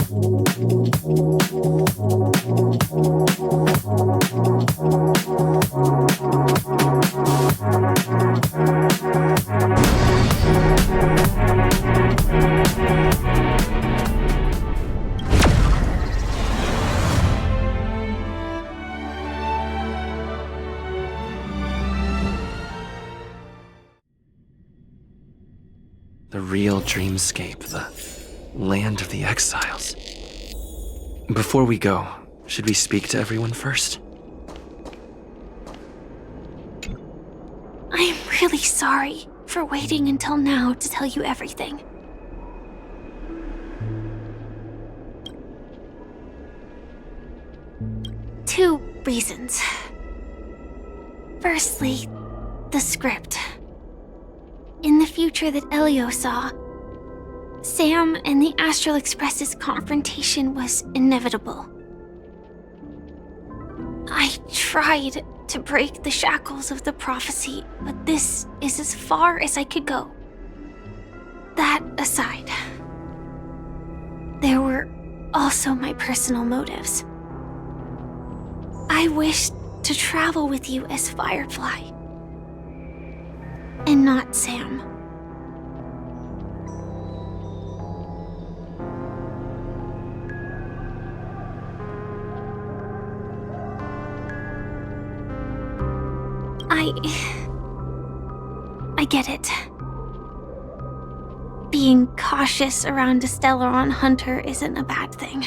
The real dreamscape, the land of the exiles. Before we go, should we speak to everyone first? I'm really sorry for waiting until now to tell you everything. Two reasons. Firstly, the script. In the future that Elio saw, Sam and the Astral Express's confrontation was inevitable. I tried to break the shackles of the prophecy, but this is as far as I could go. That aside, there were also my personal motives. I wished to travel with you as Firefly, and not Sam. I get it. Being cautious around a Stellaron hunter isn't a bad thing.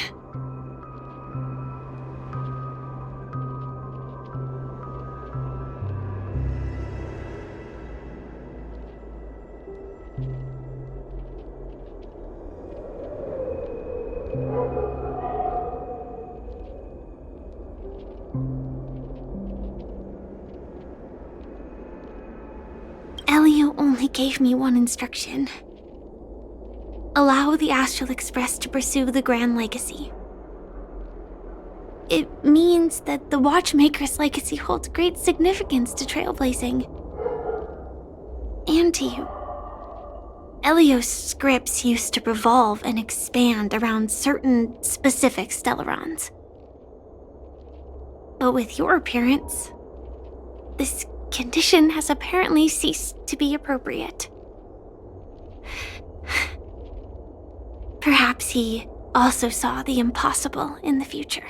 Elio only gave me one instruction. Allow the Astral Express to pursue the Grand Legacy. It means that the Watchmaker's legacy holds great significance to trailblazing. And to you. Elio's scripts used to revolve and expand around certain specific Stellarons. But with your appearance, this condition has apparently ceased to be appropriate. Perhaps he also saw the impossible in the future.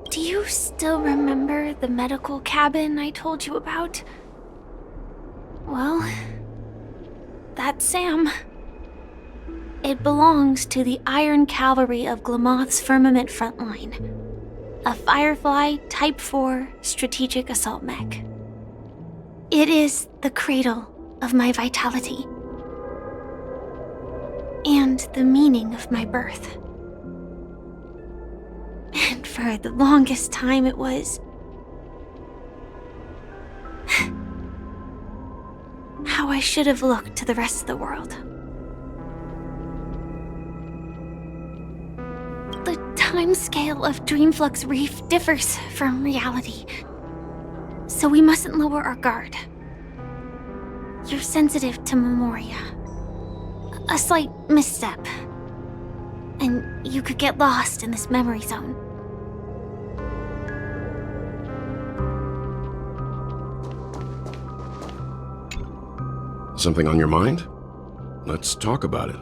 Do you still remember the medical cabin I told you about? Well, that's Sam. It belongs to the Iron Cavalry of Glamoth's Firmament Frontline, a Firefly Type 4 strategic assault mech. It is the cradle of my vitality and the meaning of my birth. And for the longest time it was how I should have looked to the rest of the world. The timescale of Dreamflux Reef differs from reality, so we mustn't lower our guard. You're sensitive to Memoria. A slight misstep, and you could get lost in this memory zone. Something on your mind? Let's talk about it.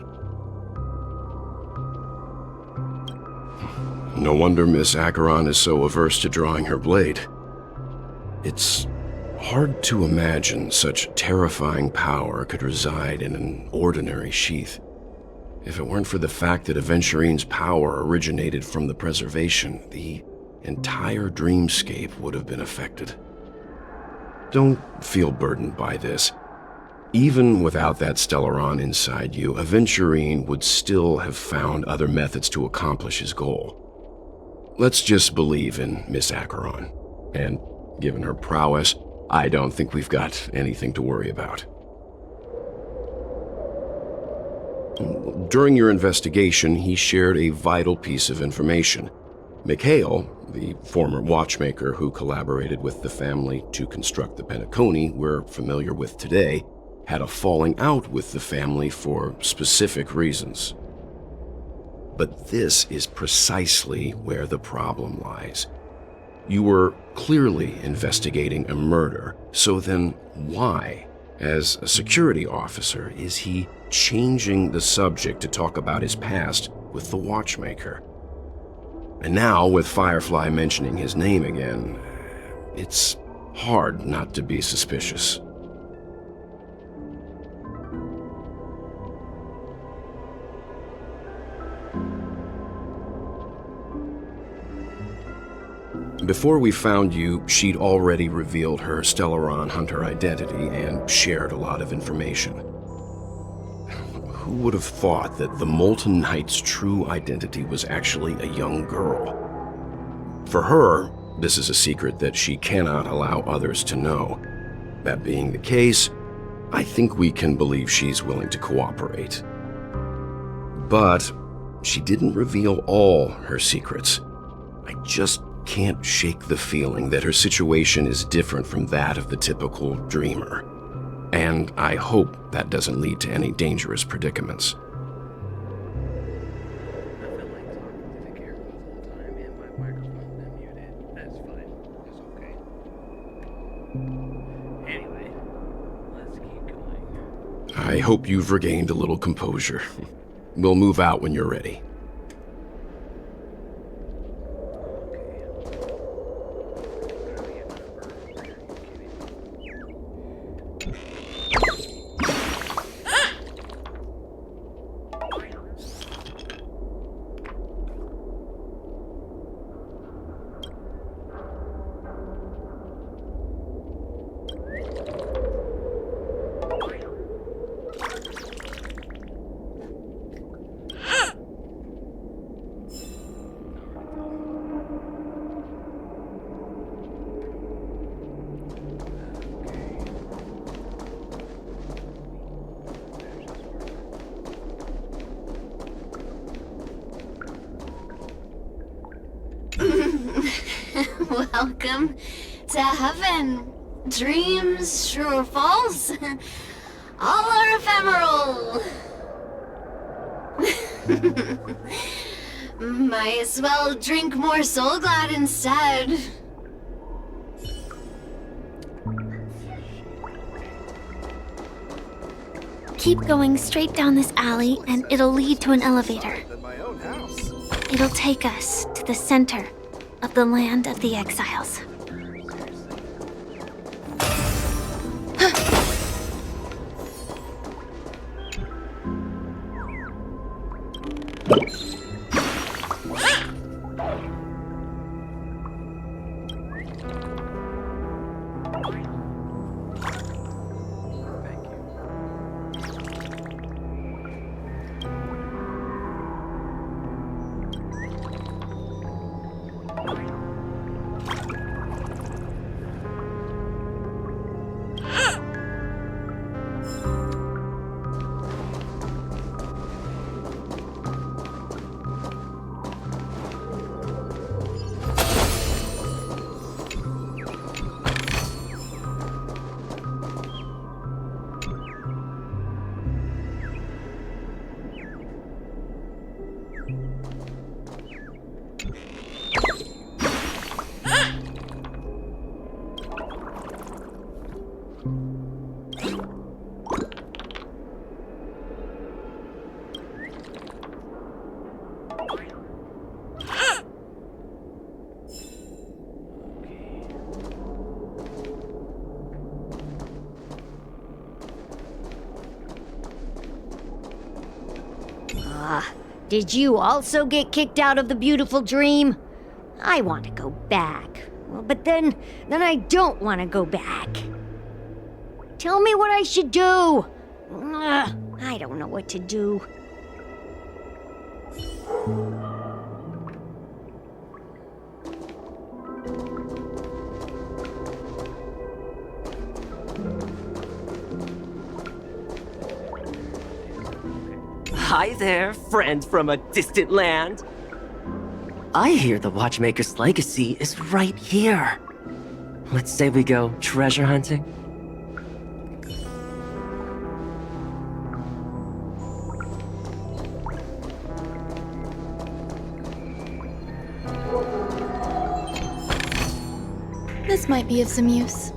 No wonder Miss Acheron is so averse to drawing her blade. It's hard to imagine such terrifying power could reside in an ordinary sheath. If it weren't for the fact that Aventurine's power originated from the preservation, the entire dreamscape would have been affected. Don't feel burdened by this. Even without that Stellaron inside you, Aventurine would still have found other methods to accomplish his goal. Let's just believe in Miss Acheron, and given her prowess, I don't think we've got anything to worry about. During your investigation, he shared a vital piece of information. Mikhail, the former watchmaker who collaborated with the family to construct the Penacony we're familiar with today, had a falling out with the family for specific reasons. But this is precisely where the problem lies. You were clearly investigating a murder, so then why, as a security officer, is he changing the subject to talk about his past with the watchmaker? And now, with Firefly mentioning his name again, it's hard not to be suspicious. Before we found you, she'd already revealed her Stellaron Hunter identity and shared a lot of information. Who would have thought that the Molten Knight's true identity was actually a young girl? For her, this is a secret that she cannot allow others to know. That being the case, I think we can believe she's willing to cooperate. But she didn't reveal all her secrets. I just can't shake the feeling that her situation is different from that of the typical dreamer. And I hope that doesn't lead to any dangerous predicaments. I hope you've regained a little composure. We'll move out when you're ready. Welcome to heaven. Dreams, true or false, all are ephemeral. Might as well drink more Soul Glad instead. Keep going straight down this alley and it'll lead to an elevator. It'll take us to the center of the land of the exiles. Did you also get kicked out of the beautiful dream? I want to go back. Well, but then I don't want to go back. Tell me what I should do. I don't know what to do. Hi there, friend from a distant land. I hear the Watchmaker's legacy is right here. Let's say we go treasure hunting. This might be of some use.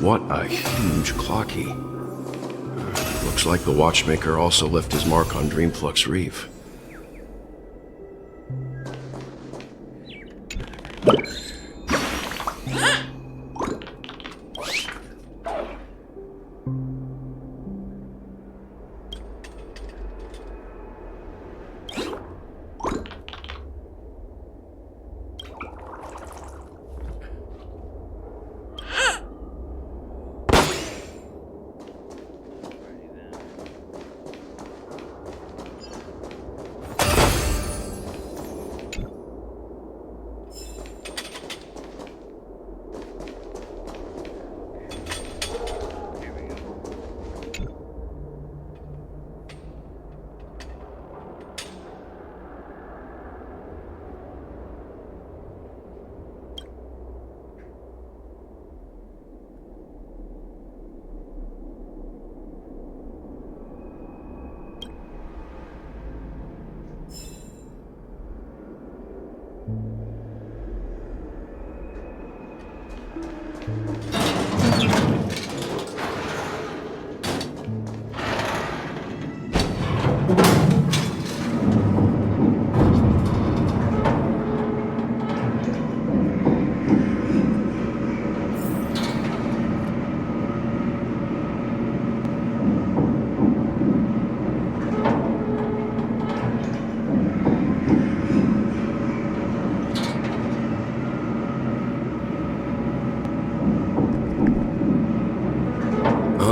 What a huge clock key. Looks like the watchmaker also left his mark on Dreamflux Reef.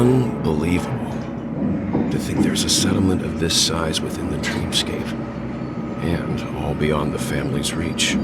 Unbelievable. To think there's a settlement of this size within the dreamscape. And all beyond the family's reach.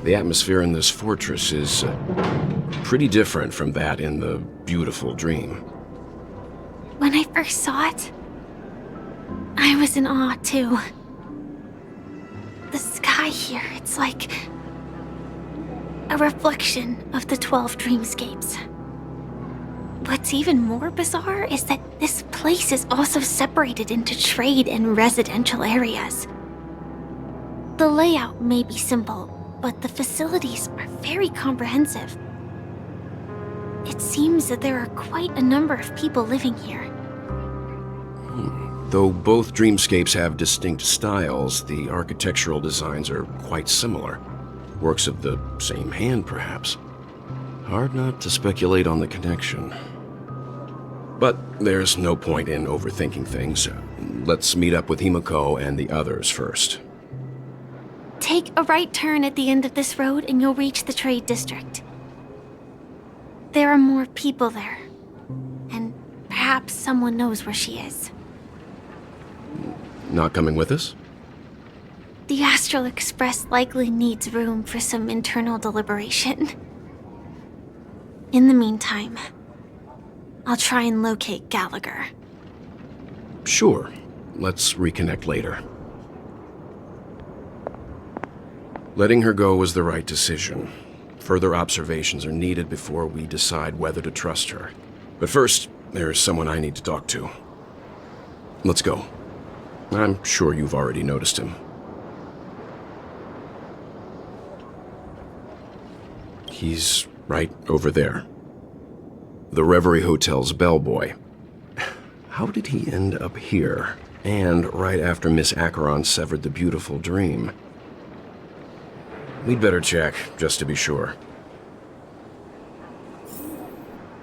The atmosphere in this fortress is pretty different from that in the beautiful dream. When I first saw it, I was in awe too. The sky here, it's like a reflection of the 12 dreamscapes. What's even more bizarre is that this place is also separated into trade and residential areas. The layout may be simple, but the facilities are very comprehensive. It seems that there are quite a number of people living here. Though both dreamscapes have distinct styles, the architectural designs are quite similar. Works of the same hand, perhaps. Hard not to speculate on the connection. But there's no point in overthinking things. Let's meet up with Himiko and the others first. Take a right turn at the end of this road and you'll reach the trade district. there are more people there. And perhaps someone knows where she is. Not coming with us? The Astral Express likely needs room for some internal deliberation. In the meantime, I'll try and locate Gallagher. Sure. Let's reconnect later. Letting her go was the right decision. Further observations are needed before we decide whether to trust her. But first, there's someone I need to talk to. Let's go. I'm sure you've already noticed him. He's right over there. The Reverie Hotel's bellboy. How did he end up here? And right after Miss Acheron severed the beautiful dream. We'd better check, just to be sure.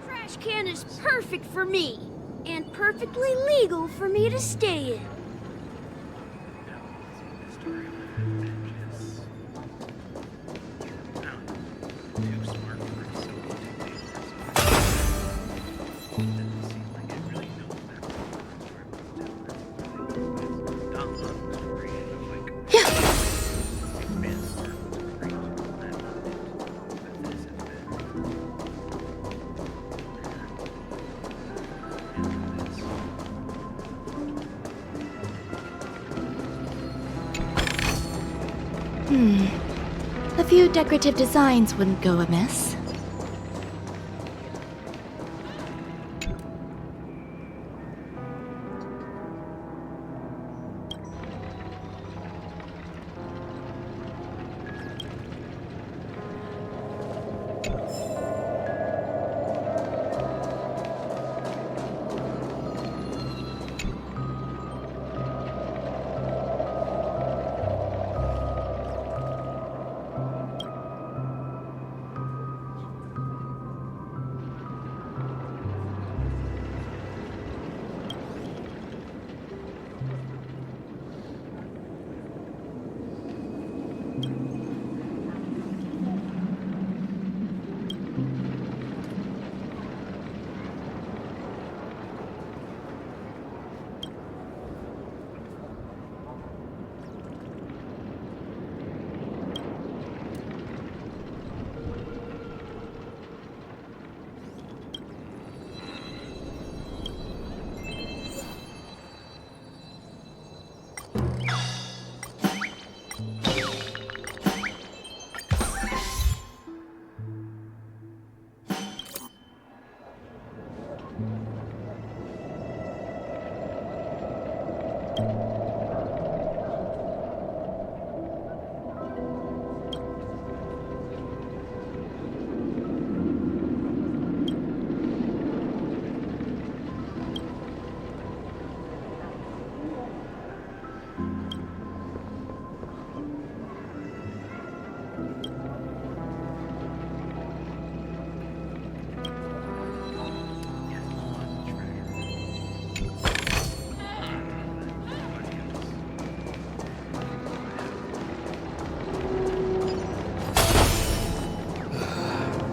Trash can is perfect for me, and perfectly legal for me to stay in. A few decorative designs wouldn't go amiss.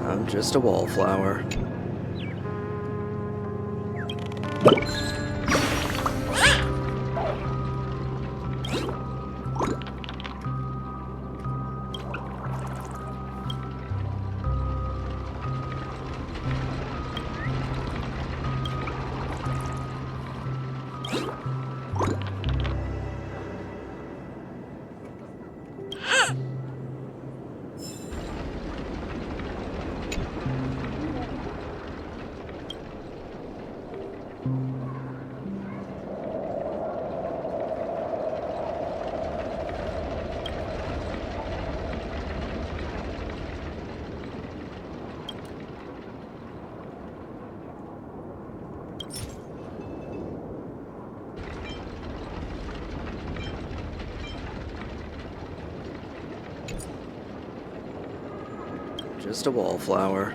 I'm just a wallflower. Just a wallflower.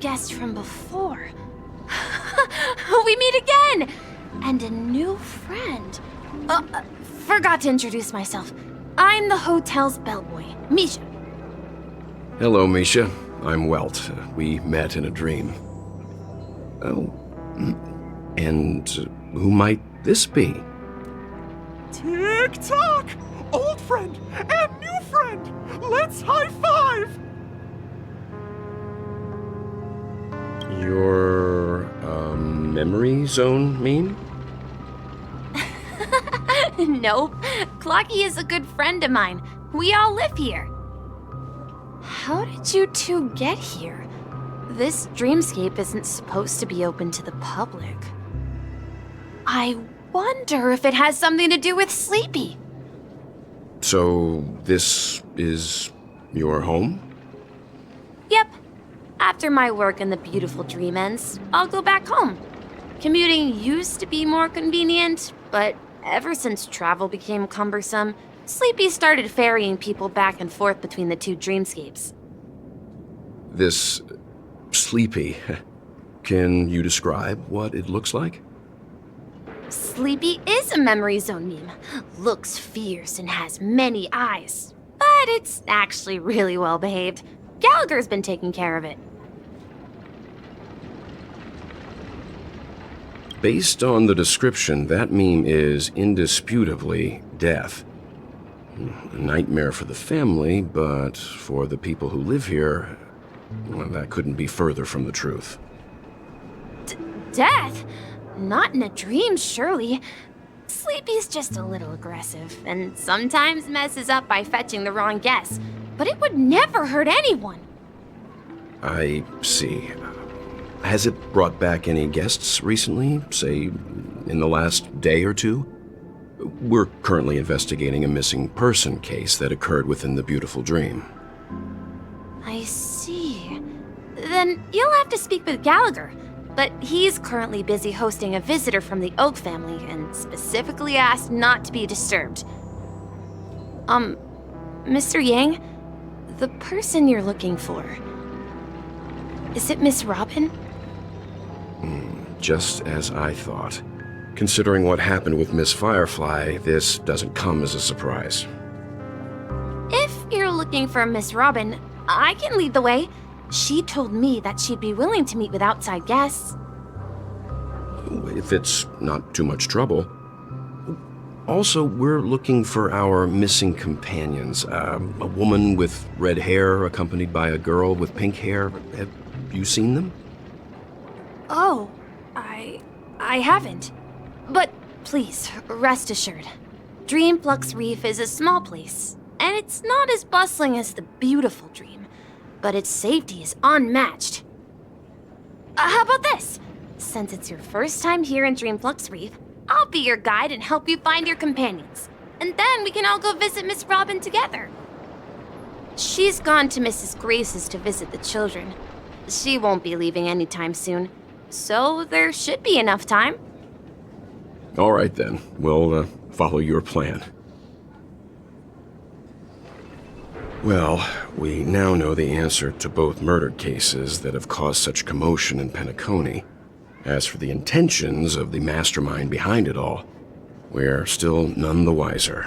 guest from before. We meet again! And a new friend. Forgot to introduce myself. I'm the hotel's bellboy, Misha. Hello, Misha. I'm Welt. We met in a dream. Oh, and who might this be? Tick-tock! Old friend and new friend! Let's high-five! Your, memory zone meme? Nope. Clocky is a good friend of mine. We all live here. How did you two get here? This dreamscape isn't supposed to be open to the public. I wonder if it has something to do with Sleepy. So, this is your home? Yep. After my work in the beautiful dream ends, I'll go back home. Commuting used to be more convenient, but ever since travel became cumbersome, Sleepy started ferrying people back and forth between the two dreamscapes. This Sleepy. Can you describe what it looks like? Sleepy is a memory zone meme. Looks fierce and has many eyes. But it's actually really well behaved. Gallagher's been taking care of it. Based on the description, that meme is indisputably death. A nightmare for the family, but for the people who live here, well, that couldn't be further from the truth. Death? Not in a dream, surely. Sleepy's just a little aggressive, and sometimes messes up by fetching the wrong guess. But it would never hurt anyone. I see. Has it brought back any guests recently, say, in the last day or two? We're currently investigating a missing person case that occurred within the beautiful dream. I see. Then you'll have to speak with Gallagher. But he's currently busy hosting a visitor from the Oak family and specifically asked not to be disturbed. Mr. Yang, the person you're looking for, is it Miss Robin? Just as I thought. Considering what happened with Miss Firefly, this doesn't come as a surprise. If you're looking for Miss Robin, I can lead the way. She told me that she'd be willing to meet with outside guests. If it's not too much trouble. Also, we're looking for our missing companions. A woman with red hair accompanied by a girl with pink hair. Have you seen them? Oh, I haven't. But please, rest assured. Dreamflux Reef is a small place, and it's not as bustling as the beautiful dream, but its safety is unmatched. How about this? Since it's your first time here in Dreamflux Reef, I'll be your guide and help you find your companions. And then we can all go visit Miss Robin together. She's gone to Mrs. Grace's to visit the children. She won't be leaving anytime soon, so there should be enough time. All right then, we'll follow your plan. Well, we now know the answer to both murder cases that have caused such commotion in Penacony. As for the intentions of the mastermind behind it all, we're still none the wiser.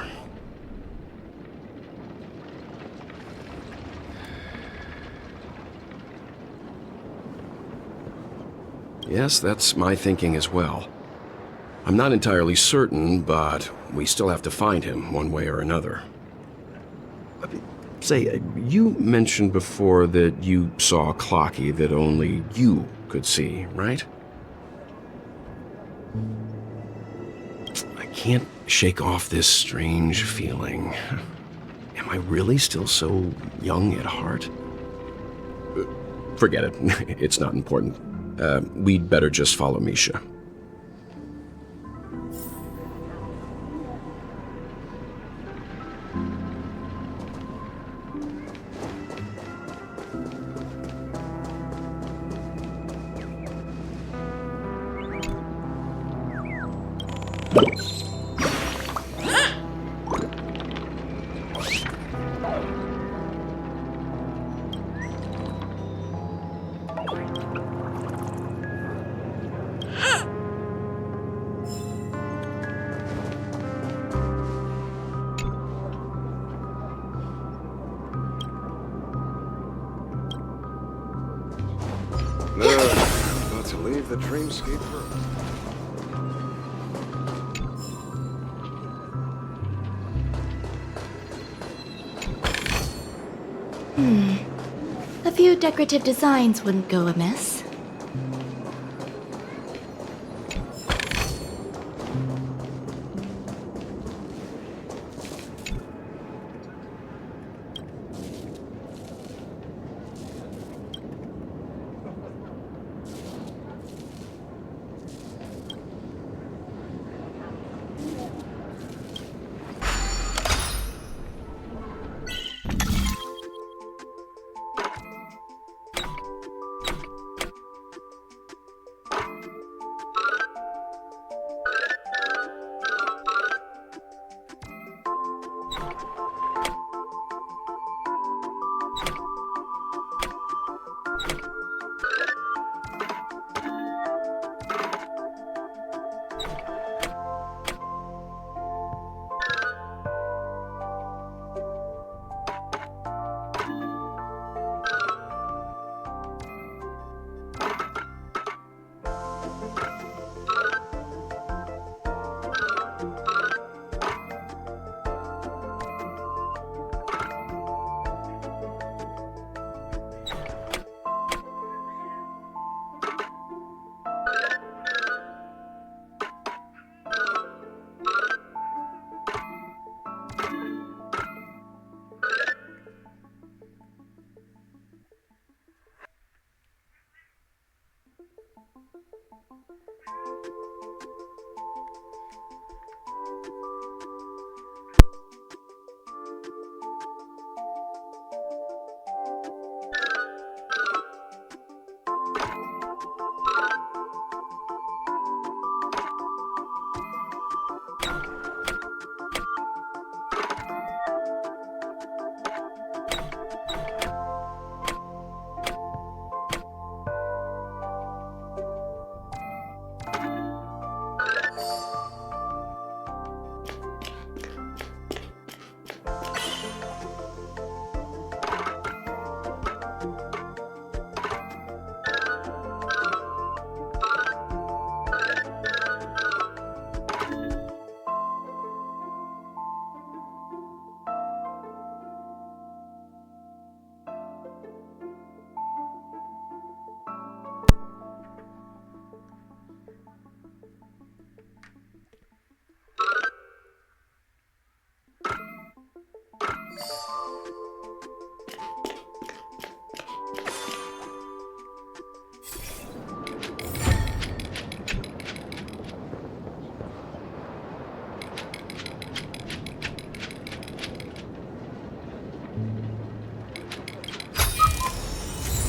Yes, that's my thinking as well. I'm not entirely certain, but we still have to find him one way or another. Say, you mentioned before that you saw Clocky that only you could see, right? I can't shake off this strange feeling. Am I really still so young at heart? Forget it. It's not important. We'd better just follow Misha. the dreamscape first. A few decorative designs wouldn't go amiss.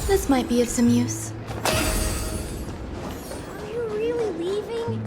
This might be of some use. Are you really leaving?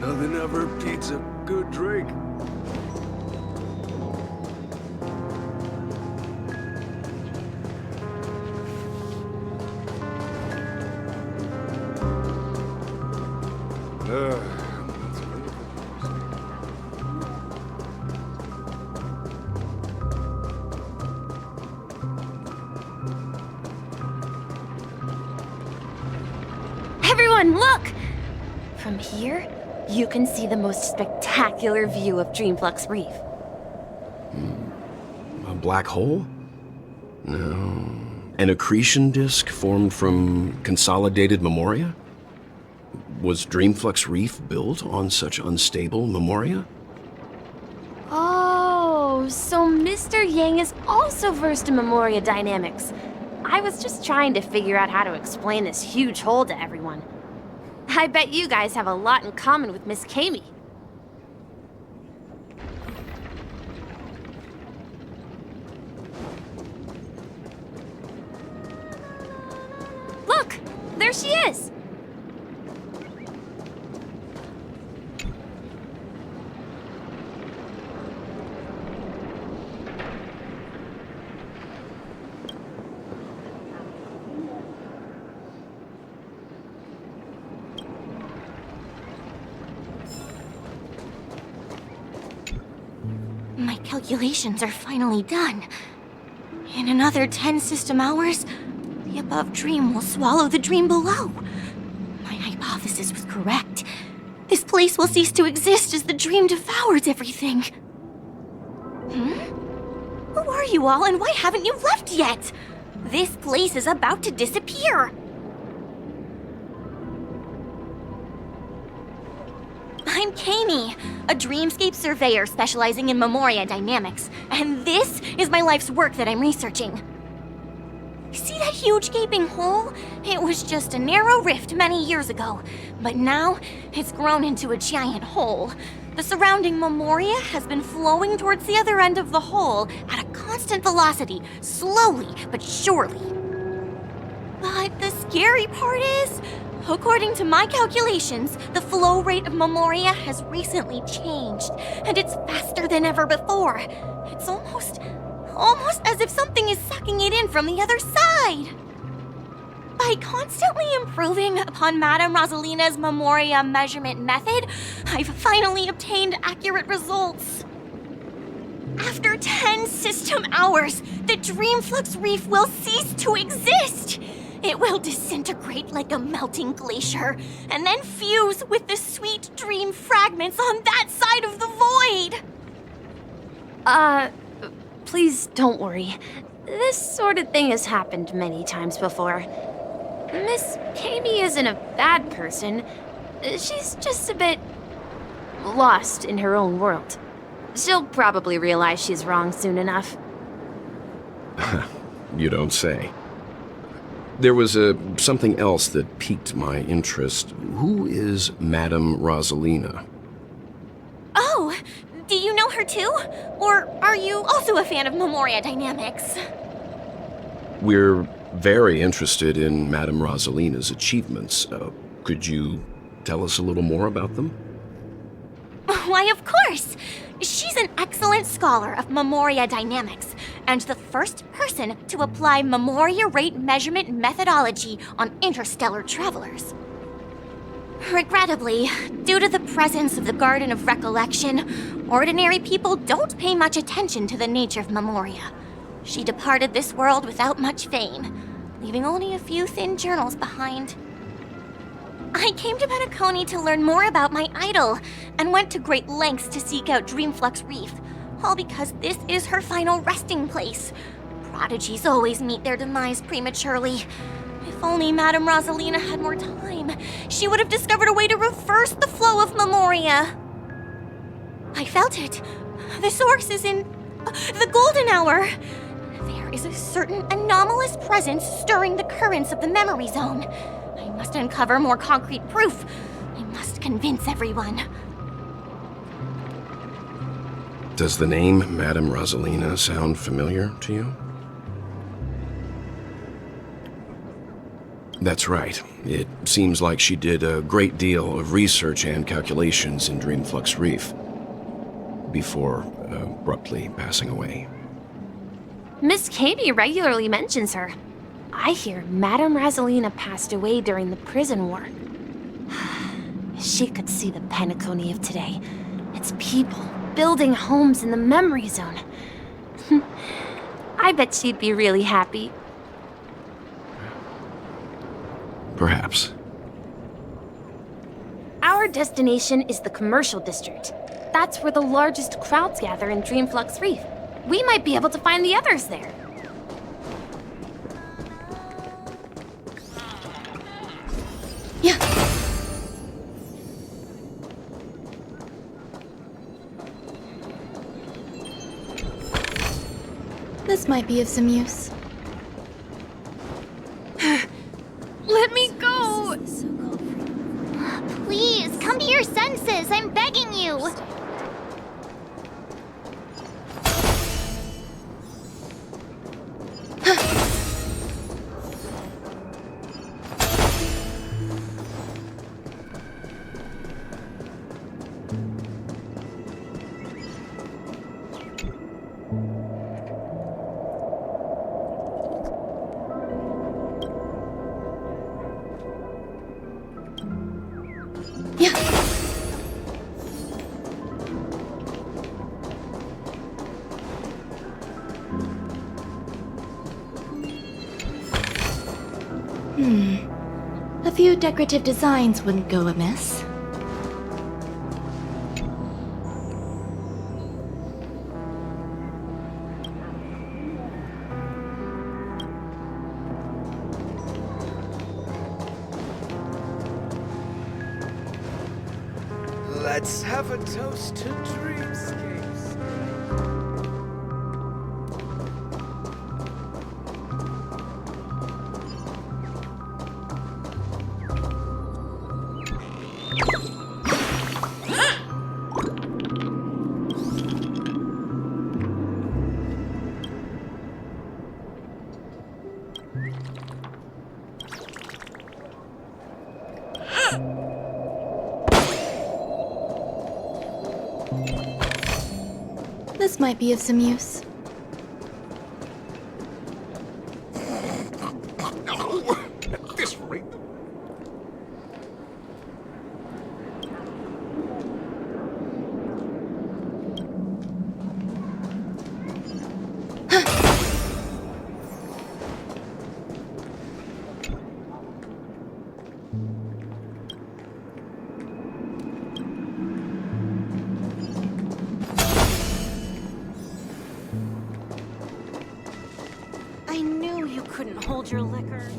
Nothing ever beats a good drink. That's really Everyone, look! From here, you can see the most spectacular view of Dreamflux Reef. A black hole? No. An accretion disk formed from consolidated memoria? Was Dreamflux Reef built on such unstable memoria? Oh, so Mr. Yang is also versed in Memoria dynamics. I was just trying to figure out how to explain this huge hole to everyone. I bet you guys have a lot in common with Miss Kami. there she is! My calculations are finally done. In another 10 system hours, the above dream will swallow the dream below. My hypothesis was correct. This place will cease to exist as the dream devours everything. Who are you all, and why haven't you left yet? This place is about to disappear. I'm Kami, a dreamscape surveyor specializing in Memoria dynamics, and this is my life's work that I'm researching. See that huge gaping hole? It was just a narrow rift many years ago, but now it's grown into a giant hole. The surrounding Memoria has been flowing towards the other end of the hole at a constant velocity, slowly but surely. But the scary part is, according to my calculations, the flow rate of Memoria has recently changed, and it's faster than ever before. It's almost as if something is sucking it in from the other side. By constantly improving upon Madame Rosalina's Memoria measurement method, I've finally obtained accurate results. After 10 system hours, the Dreamflux Reef will cease to exist. It will disintegrate like a melting glacier, and then fuse with the sweet dream fragments on that side of the void. Please don't worry. This sort of thing has happened many times before. Miss Kami isn't a bad person. She's just a bit lost in her own world. She'll probably realize she's wrong soon enough. You don't say. There was something else that piqued my interest. Who is Madame Rosalina? Oh, do you know her too? Or are you also a fan of Memoria dynamics? We're very interested in Madame Rosalina's achievements. Could you tell us a little more about them? Why, of course! She's an excellent scholar of Memoria dynamics, and the first person to apply Memoria rate measurement methodology on interstellar travelers. Regrettably, due to the presence of the Garden of Recollection, ordinary people don't pay much attention to the nature of Memoria. She departed this world without much fame, leaving only a few thin journals behind. I came to Penacony to learn more about my idol, and went to great lengths to seek out Dreamflux Reef, all because this is her final resting place. Prodigies always meet their demise prematurely. If only Madame Rosalina had more time, she would have discovered a way to reverse the flow of Memoria. I felt it. The source is in the golden hour. There is a certain anomalous presence stirring the currents of the memory zone. I must uncover more concrete proof. I must convince everyone. Does the name Madame Rosalina sound familiar to you? That's right. It seems like she did a great deal of research and calculations in Dreamflux Reef before abruptly passing away. Miss Kami regularly mentions her. I hear Madame Rosalina passed away during the prison war. She could see the Penacony of today. Its people building homes in the memory zone. I bet she'd be really happy. Perhaps. Our destination is the commercial district. That's where the largest crowds gather in Dreamflux Reef. We might be able to find the others there. Yeah. This might be of some use. Let me go! Please, come to your senses. I'm begging you. A few decorative designs wouldn't go amiss. Let's have a toast to dreamscapes. This might be of some use. No! At this rate... I knew you couldn't hold your liquor.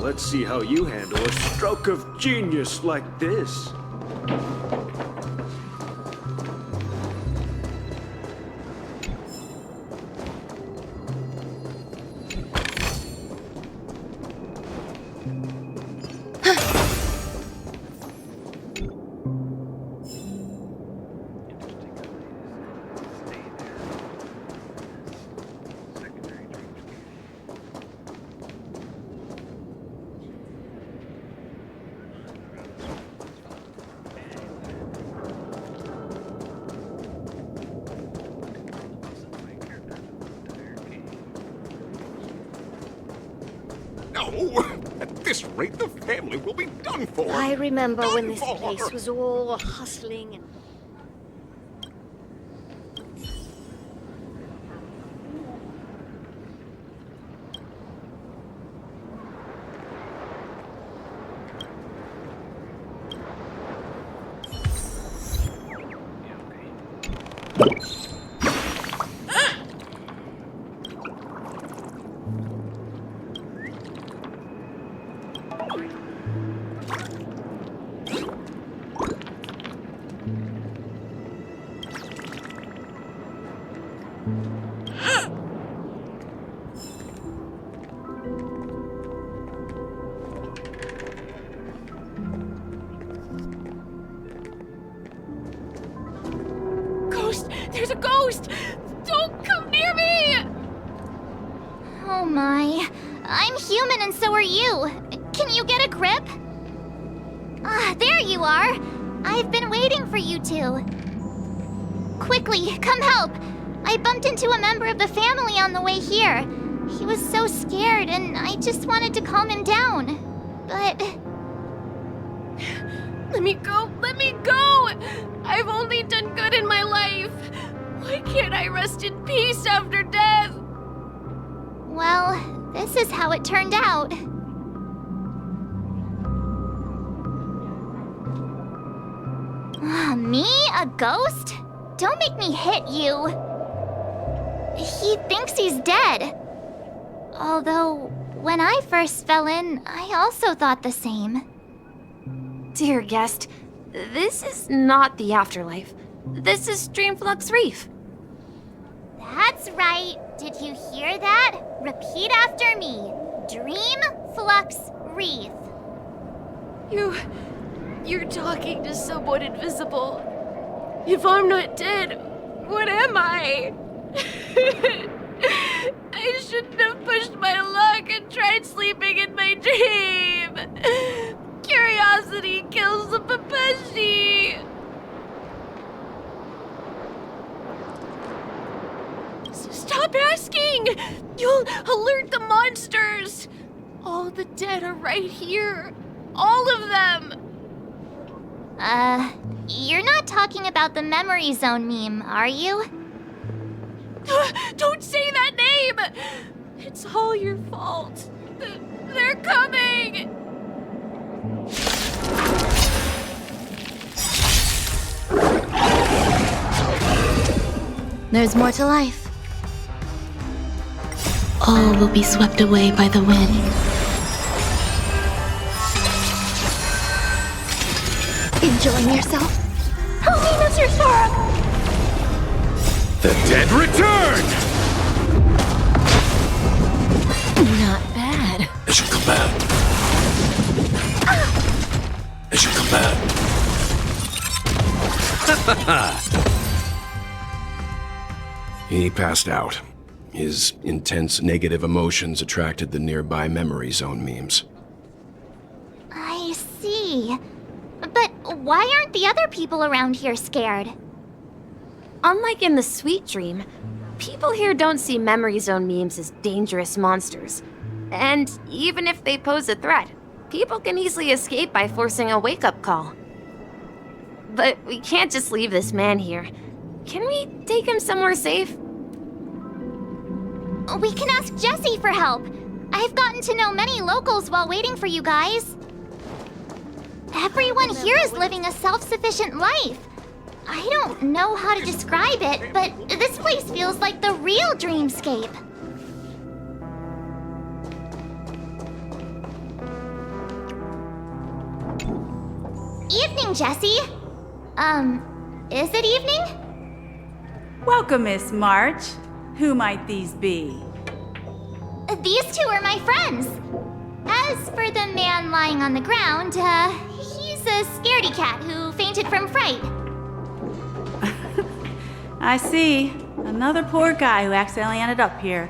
Let's see how you handle a stroke of genius like this. No! At this rate, the family will be done for. I remember when this Done for. place was all hustling and... Ghost! There's a ghost! Don't come near me! Oh my. I'm human and so are you. Can you get a grip? Ah, there you are. I've been waiting for you two. Quickly, come help. I bumped into a member of the family on the way here. He was so scared and I just wanted to calm him down. But... Let me go! Let me go! I've only done good in my life. Why can't I rest in peace after death? well, this is how it turned out. Me? A ghost? Don't make me hit you. He thinks he's dead. Although, when I first fell in, I also thought the same. Dear guest, this is not the afterlife. This is Dreamflux Reef. That's right. Did you hear that? Repeat after me. Dreamflux Reef. You're talking to someone invisible. If I'm not dead, what am I? I shouldn't have pushed my luck and tried sleeping in my dream. Curiosity kills the Papeshi. Stop asking! You'll alert the monsters! All the dead are right here. All of them! You're not talking about the Memory Zone meme, are you? Don't say that name! It's all your fault. They're coming! There's more to life. All will be swept away by the wind. Enjoying yourself? Help me, Mr. Sora! The dead return! Not bad. It should come back. It should come back. He passed out. His intense negative emotions attracted the nearby Memory Zone memes. I see. But why aren't the other people around here scared? Unlike in the Sweet Dream, people here don't see Memory Zone memes as dangerous monsters. And even if they pose a threat, people can easily escape by forcing a wake-up call. But we can't just leave this man here. Can we take him somewhere safe? We can ask Jessie for help. I've gotten to know many locals while waiting for you guys. Everyone here is living a self-sufficient life. I don't know how to describe it, but this place feels like the real dreamscape. Evening, Jessie. Is it evening? Welcome, Miss March. Who might these be? These two are my friends. As for the man lying on the ground, he's a scaredy cat who fainted from fright. I see. Another poor guy who accidentally ended up here.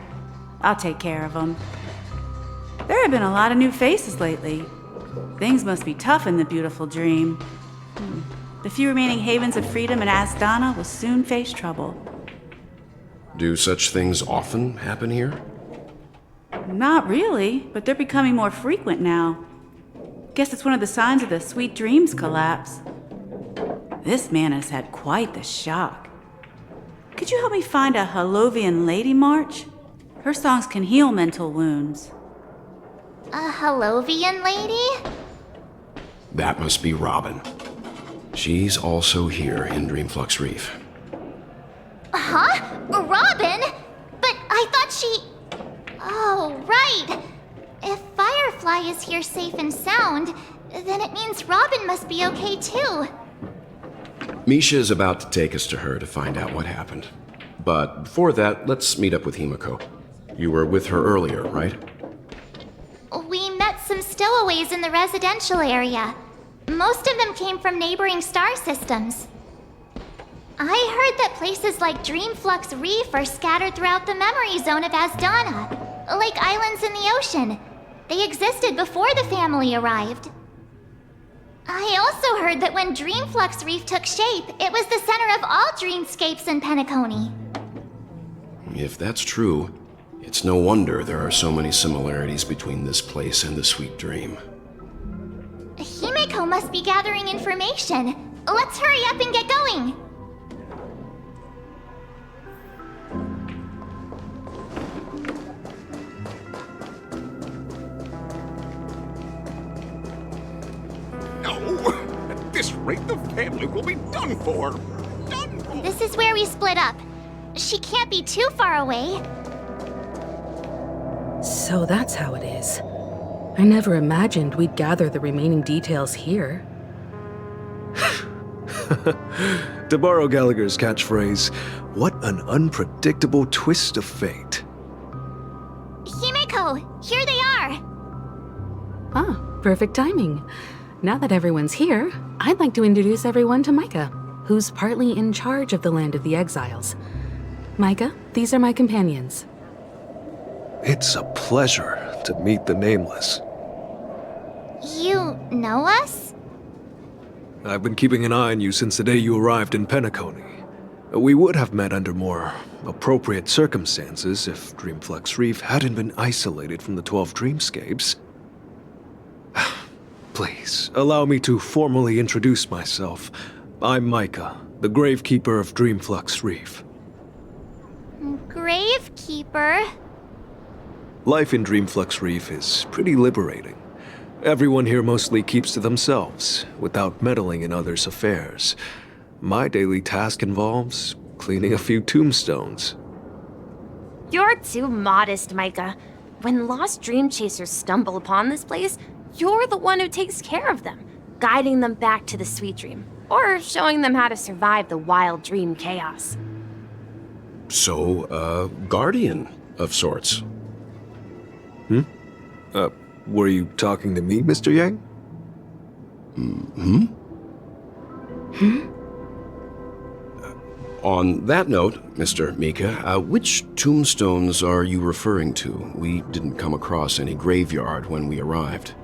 I'll take care of him. There have been a lot of new faces lately. Things must be tough in the beautiful dream. The few remaining havens of freedom in Asdana will soon face trouble. Do such things often happen here? Not really, but they're becoming more frequent now. Guess it's one of the signs of the Sweet Dreams collapse. This man has had quite the shock. Could you help me find a Halovian lady, March? Her songs can heal mental wounds. A Halovian lady? That must be Robin. She's also here in Dreamflux Reef. Huh? Robin? But I thought she... Oh, right. If Firefly is here safe and sound, then it means Robin must be okay too. Misha is about to take us to her to find out what happened. But before that, let's meet up with Himiko. You were with her earlier, right? We met some stowaways in the residential area. Most of them came from neighboring star systems. I heard that places like Dreamflux Reef are scattered throughout the memory zone of Asdana, like islands in the ocean. They existed before the family arrived. I also heard that when Dreamflux Reef took shape, it was the center of all dreamscapes in Penacony. If that's true, it's no wonder there are so many similarities between this place and the Sweet Dream. Himiko must be gathering information. Let's hurry up and get going. No! At this rate, the family will be done for. Done for. This is where we split up. She can't be too far away. So that's how it is. I never imagined we'd gather the remaining details here. To borrow Gallagher's catchphrase, what an unpredictable twist of fate. Himiko, here they are. Ah, perfect timing. Now that everyone's here, I'd like to introduce everyone to Micah, who's partly in charge of the Land of the Exiles. Micah, these are my companions. It's a pleasure to meet the Nameless. You know us? I've been keeping an eye on you since the day you arrived in Penacony. We would have met under more appropriate circumstances if Dreamflux Reef hadn't been isolated from the 12 dreamscapes. Please, allow me to formally introduce myself. I'm Micah, the Gravekeeper of Dreamflux Reef. Gravekeeper? Life in Dreamflux Reef is pretty liberating. Everyone here mostly keeps to themselves, without meddling in others' affairs. My daily task involves cleaning a few tombstones. You're too modest, Micah. When lost dream chasers stumble upon this place, you're the one who takes care of them, guiding them back to the sweet dream, or showing them how to survive the wild dream chaos. So, a guardian of sorts. Were you talking to me, Mr. Yang? On that note, Mr. Mika, which tombstones are you referring to? We didn't come across any graveyard when we arrived.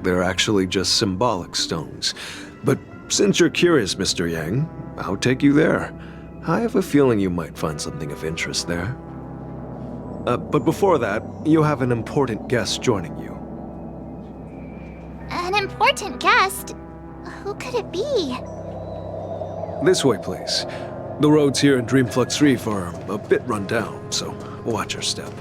They're actually just symbolic stones. But since you're curious, Mr. Yang, I'll take you there. I have a feeling you might find something of interest there. But before that, you have an important guest joining you. An important guest? Who could it be? This way, please. The roads here in Dreamflux Reef are a bit run down, so watch your step.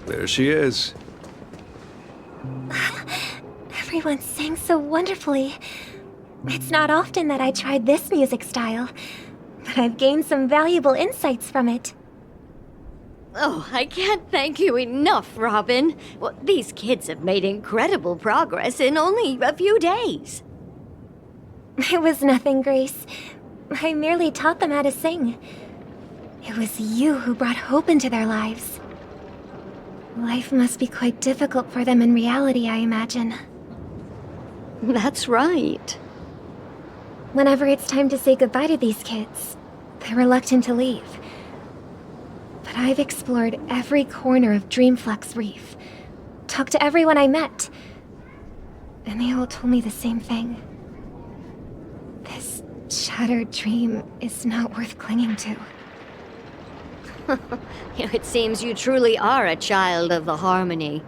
There she is. Everyone sang so wonderfully. It's not often that I tried this music style, but I've gained some valuable insights from it. Oh, I can't thank you enough, Robin. Well, these kids have made incredible progress in only a few days. It was nothing, Grace. I merely taught them how to sing. It was you who brought hope into their lives. Life must be quite difficult for them in reality, I imagine. That's right. Whenever it's time to say goodbye to these kids, they're reluctant to leave. But I've explored every corner of Dreamflux Reef, talked to everyone I met, and they all told me the same thing. This shattered dream is not worth clinging to. It seems you truly are a child of the Harmony.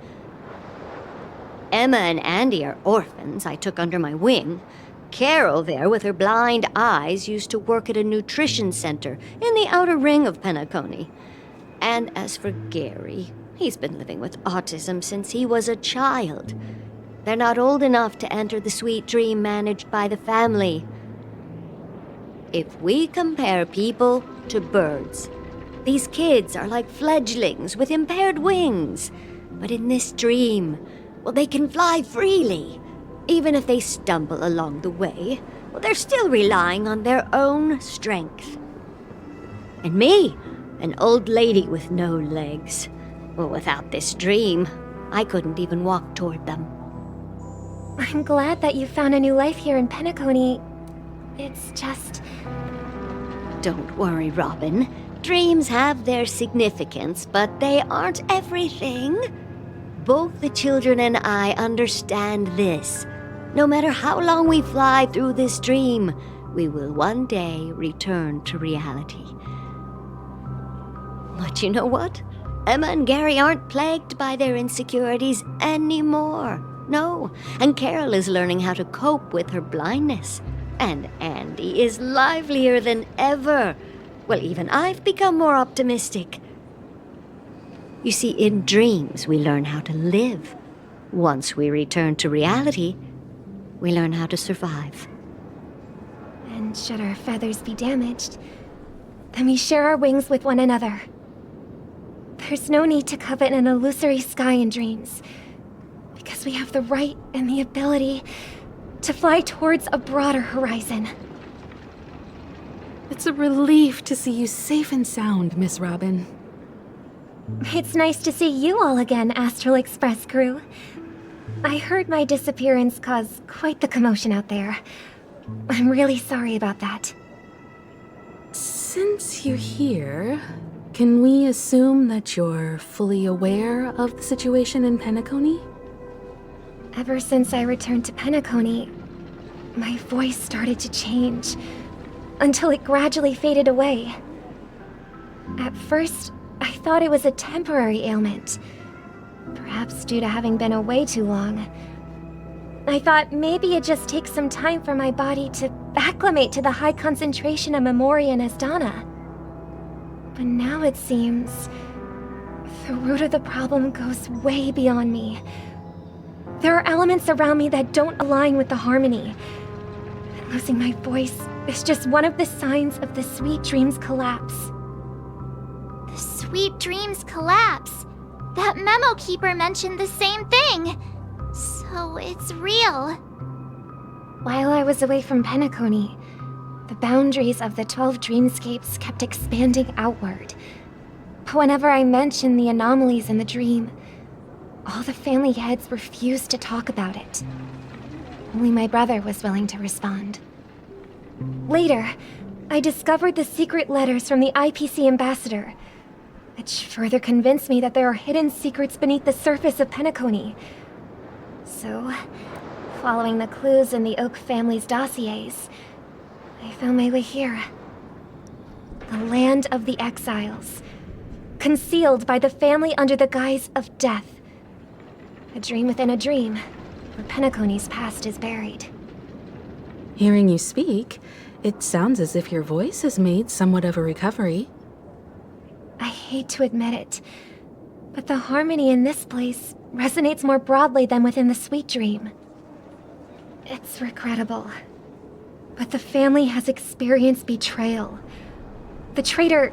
Emma and Andy are orphans I took under my wing. Carol there, with her blind eyes, used to work at a nutrition center in the outer ring of Penacony. And as for Gary, he's been living with autism since he was a child. They're not old enough to enter the sweet dream managed by the family. If we compare people to birds, these kids are like fledglings with impaired wings. But in this dream, well, they can fly freely. Even if they stumble along the way, well, they're still relying on their own strength. And me, an old lady with no legs. Well, without this dream, I couldn't even walk toward them. I'm glad that you found a new life here in Penacony. It's just... Don't worry, Robin. Dreams have their significance, but they aren't everything. Both the children and I understand this. No matter how long we fly through this dream, we will one day return to reality. But you know what? Emma and Gary aren't plagued by their insecurities anymore. No, and Carol is learning how to cope with her blindness. And Andy is livelier than ever. Well, even I've become more optimistic. You see, in dreams, we learn how to live. Once we return to reality, we learn how to survive. And should our feathers be damaged, then we share our wings with one another. There's no need to covet an illusory sky in dreams, because we have the right and the ability to fly towards a broader horizon. It's a relief to see you safe and sound, Miss Robin. It's nice to see you all again, Astral Express crew. I heard my disappearance caused quite the commotion out there. I'm really sorry about that. Since you're here, can we assume that you're fully aware of the situation in Penacony? Ever since I returned to Penacony, my voice started to change, until it gradually faded away. At first, I thought it was a temporary ailment, perhaps due to having been away too long. I thought maybe it just takes some time for my body to acclimate to the high concentration of Memoria and Asdana. But now it seems the root of the problem goes way beyond me. There are elements around me that don't align with the harmony. And losing my voice is just one of the signs of the Sweet Dreams collapse. The Sweet Dreams collapse. That memo keeper mentioned the same thing. So it's real. While I was away from Penacony, the boundaries of the 12 dreamscapes kept expanding outward. But whenever I mentioned the anomalies in the dream, all the family heads refused to talk about it. Only my brother was willing to respond. Later, I discovered the secret letters from the IPC ambassador, which further convinced me that there are hidden secrets beneath the surface of Penacony. So, following the clues in the Oak family's dossiers, I found my way here. The land of the exiles, concealed by the family under the guise of death. A dream within a dream, where Penacony's past is buried. Hearing you speak, it sounds as if your voice has made somewhat of a recovery. I hate to admit it, but the harmony in this place resonates more broadly than within the Sweet Dream. It's regrettable, but the family has experienced betrayal. The traitor,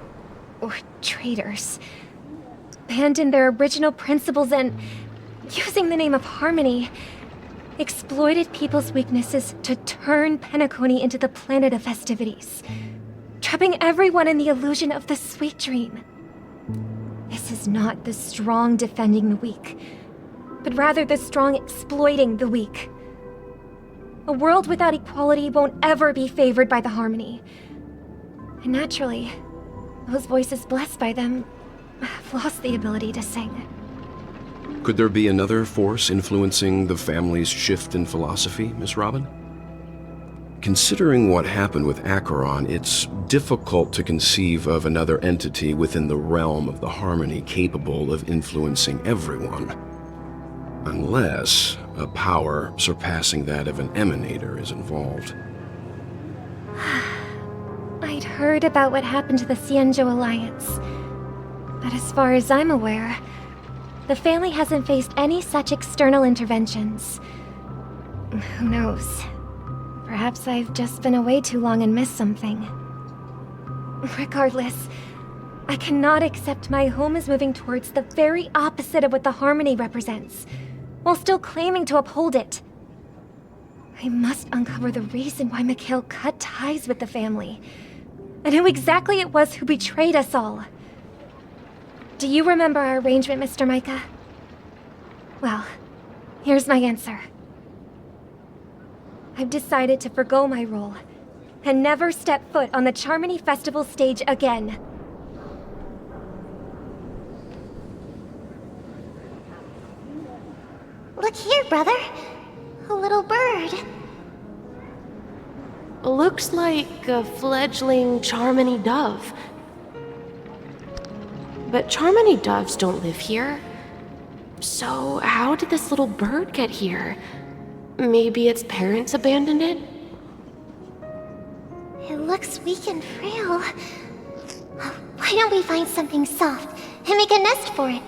or traitors, abandoned their original principles and, using the name of harmony, exploited people's weaknesses to turn Penacony into the planet of festivities, trapping everyone in the illusion of the Sweet Dream. This is not the strong defending the weak, but rather the strong exploiting the weak. A world without equality won't ever be favored by the harmony. And naturally, those voices blessed by them have lost the ability to sing. Could there be another force influencing the family's shift in philosophy, Miss Robin? Considering what happened with Acheron, it's difficult to conceive of another entity within the realm of the harmony capable of influencing everyone. Unless A power surpassing that of an emanator is involved. I'd heard about what happened to the Xianzhou Alliance. But as far as I'm aware, the family hasn't faced any such external interventions. Who knows? Perhaps I've just been away too long and missed something. Regardless, I cannot accept my home is moving towards the very opposite of what the Harmony represents, while still claiming to uphold it. I must uncover the reason why Mikhail cut ties with the family, and who exactly it was who betrayed us all. Do you remember our arrangement, Mr. Micah? Well, here's my answer. I've decided to forgo my role, and never step foot on the Charmony Festival stage again. Look here, brother. A little bird. Looks like a fledgling Charmony dove. But Charmony doves don't live here. So how did this little bird get here? Maybe its parents abandoned it? It looks weak and frail. Why don't we find something soft and make a nest for it?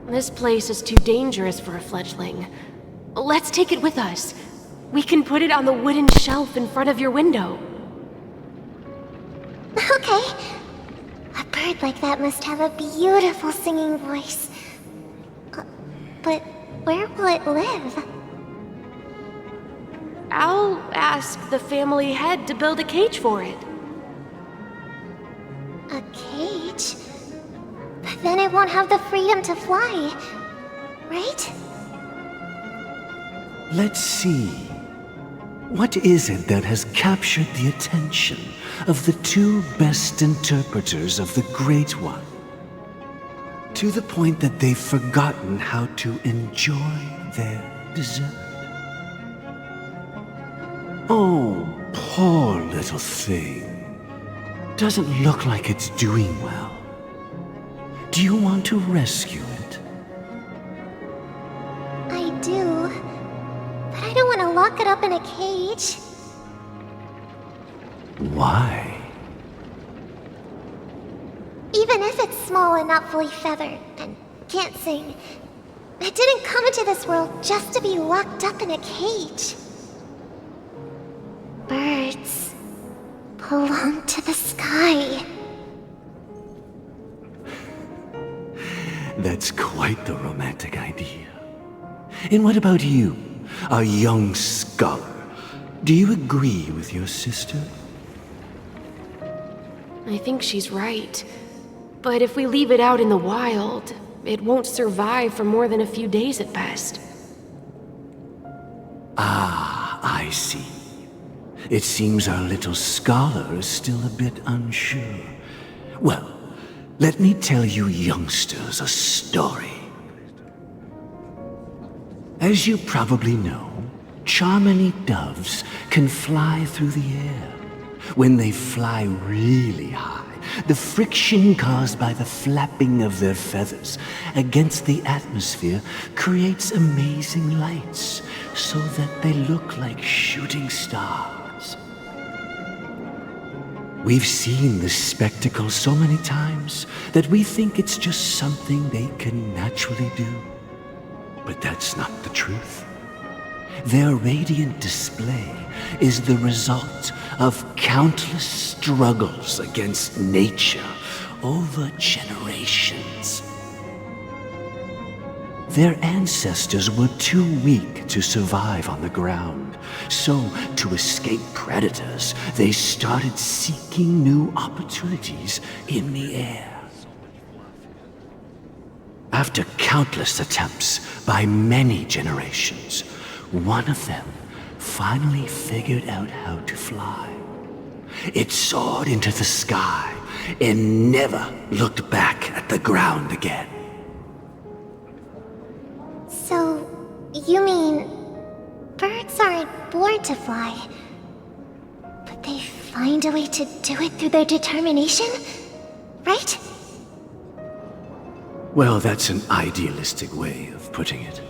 This place is too dangerous for a fledgling. Let's take it with us. We can put it on the wooden shelf in front of your window. Okay. A bird like that must have a beautiful singing voice. But where will it live? I'll ask the family head to build a cage for it. A cage? But then it won't have the freedom to fly, right? Let's see. What is it that has captured the attention of the two best interpreters of the Great One? To the point that they've forgotten how to enjoy their dessert. Oh, poor little thing. Doesn't look like it's doing well. Do you want to rescue it? I do. But I don't want to lock it up in a cage. Why? Even if it's small and not fully feathered, and can't sing, it didn't come into this world just to be locked up in a cage. Birds belong to the sky. That's quite the romantic idea. And what about you, a young scholar? Do you agree with your sister? I think she's right. But if we leave it out in the wild, it won't survive for more than a few days at best. Ah, I see. It seems our little scholar is still a bit unsure. Well, let me tell you youngsters a story. As you probably know, Charmony doves can fly through the air. When they fly really high, the friction caused by the flapping of their feathers against the atmosphere creates amazing lights, so that they look like shooting stars. We've seen this spectacle so many times that we think it's just something they can naturally do. But that's not the truth. Their radiant display is the result of countless struggles against nature over generations. Their ancestors were too weak to survive on the ground, so to escape predators, they started seeking new opportunities in the air. After countless attempts by many generations, one of them finally figured out how to fly. It soared into the sky and never looked back at the ground again. So, you mean birds aren't born to fly, but they find a way to do it through their determination, right? Well, that's an idealistic way of putting it.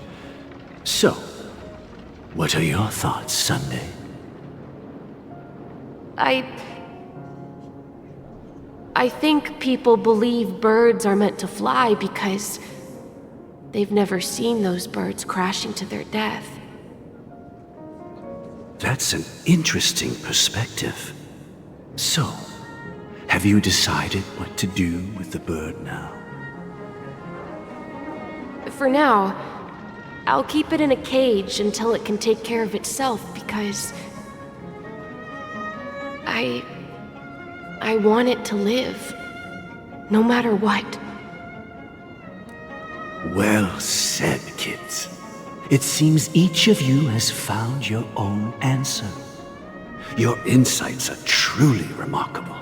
So, what are your thoughts, Sunday? I think people believe birds are meant to fly because they've never seen those birds crashing to their death. That's an interesting perspective. So, have you decided what to do with the bird now? For now, I'll keep it in a cage until it can take care of itself because I want it to live, no matter what. Well said, kids. It seems each of you has found your own answer. Your insights are truly remarkable.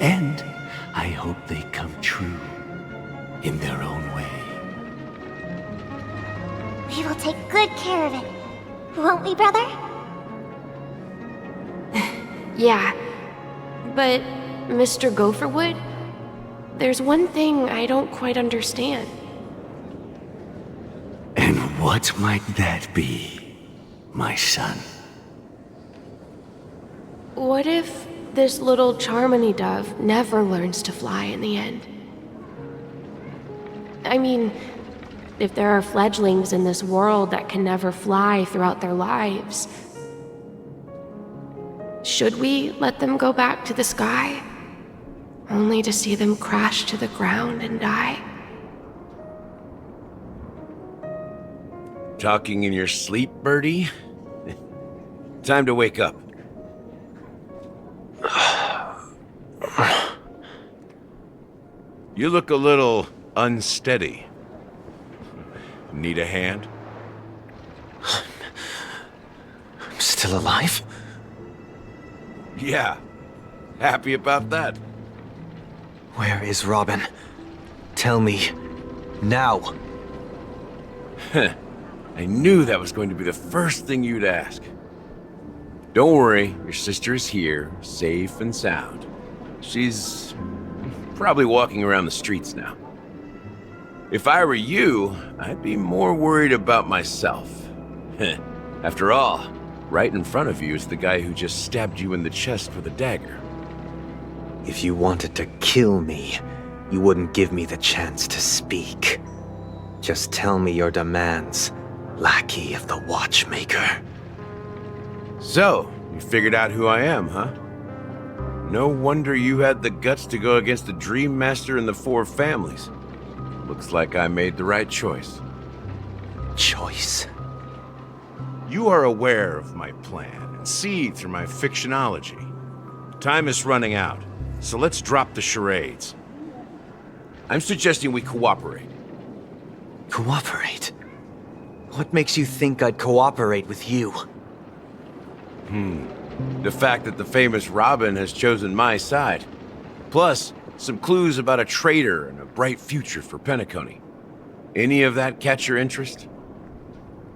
And I hope they come true in their own way. We will take good care of it. Won't we, brother? Yeah, but Mr. Gopherwood, there's one thing I don't quite understand. And what might that be, my son? What if this little Charmony dove never learns to fly in the end? I mean, if there are fledglings in this world that can never fly throughout their lives, should we let them go back to the sky, only to see them crash to the ground and die? Talking in your sleep, Birdie? Time to wake up. You look a little unsteady. Need a hand? I'm still alive? Yeah. Happy about that. Where is Robin? Tell me. Now. I knew that was going to be the first thing you'd ask. Don't worry, your sister is here, safe and sound. She's probably walking around the streets now. If I were you, I'd be more worried about myself. After all, right in front of you is the guy who just stabbed you in the chest with a dagger. If you wanted to kill me, you wouldn't give me the chance to speak. Just tell me your demands, lackey of the Watchmaker. So, you figured out who I am, huh? No wonder you had the guts to go against the Dream Master and the Four Families. Looks like I made the right choice. Choice? You are aware of my plan and see through my fictionology. Time is running out, so let's drop the charades. I'm suggesting we cooperate. Cooperate? What makes you think I'd cooperate with you? The fact that the famous Robin has chosen my side. Plus, some clues about a traitor and a bright future for Penacony. Any of that catch your interest?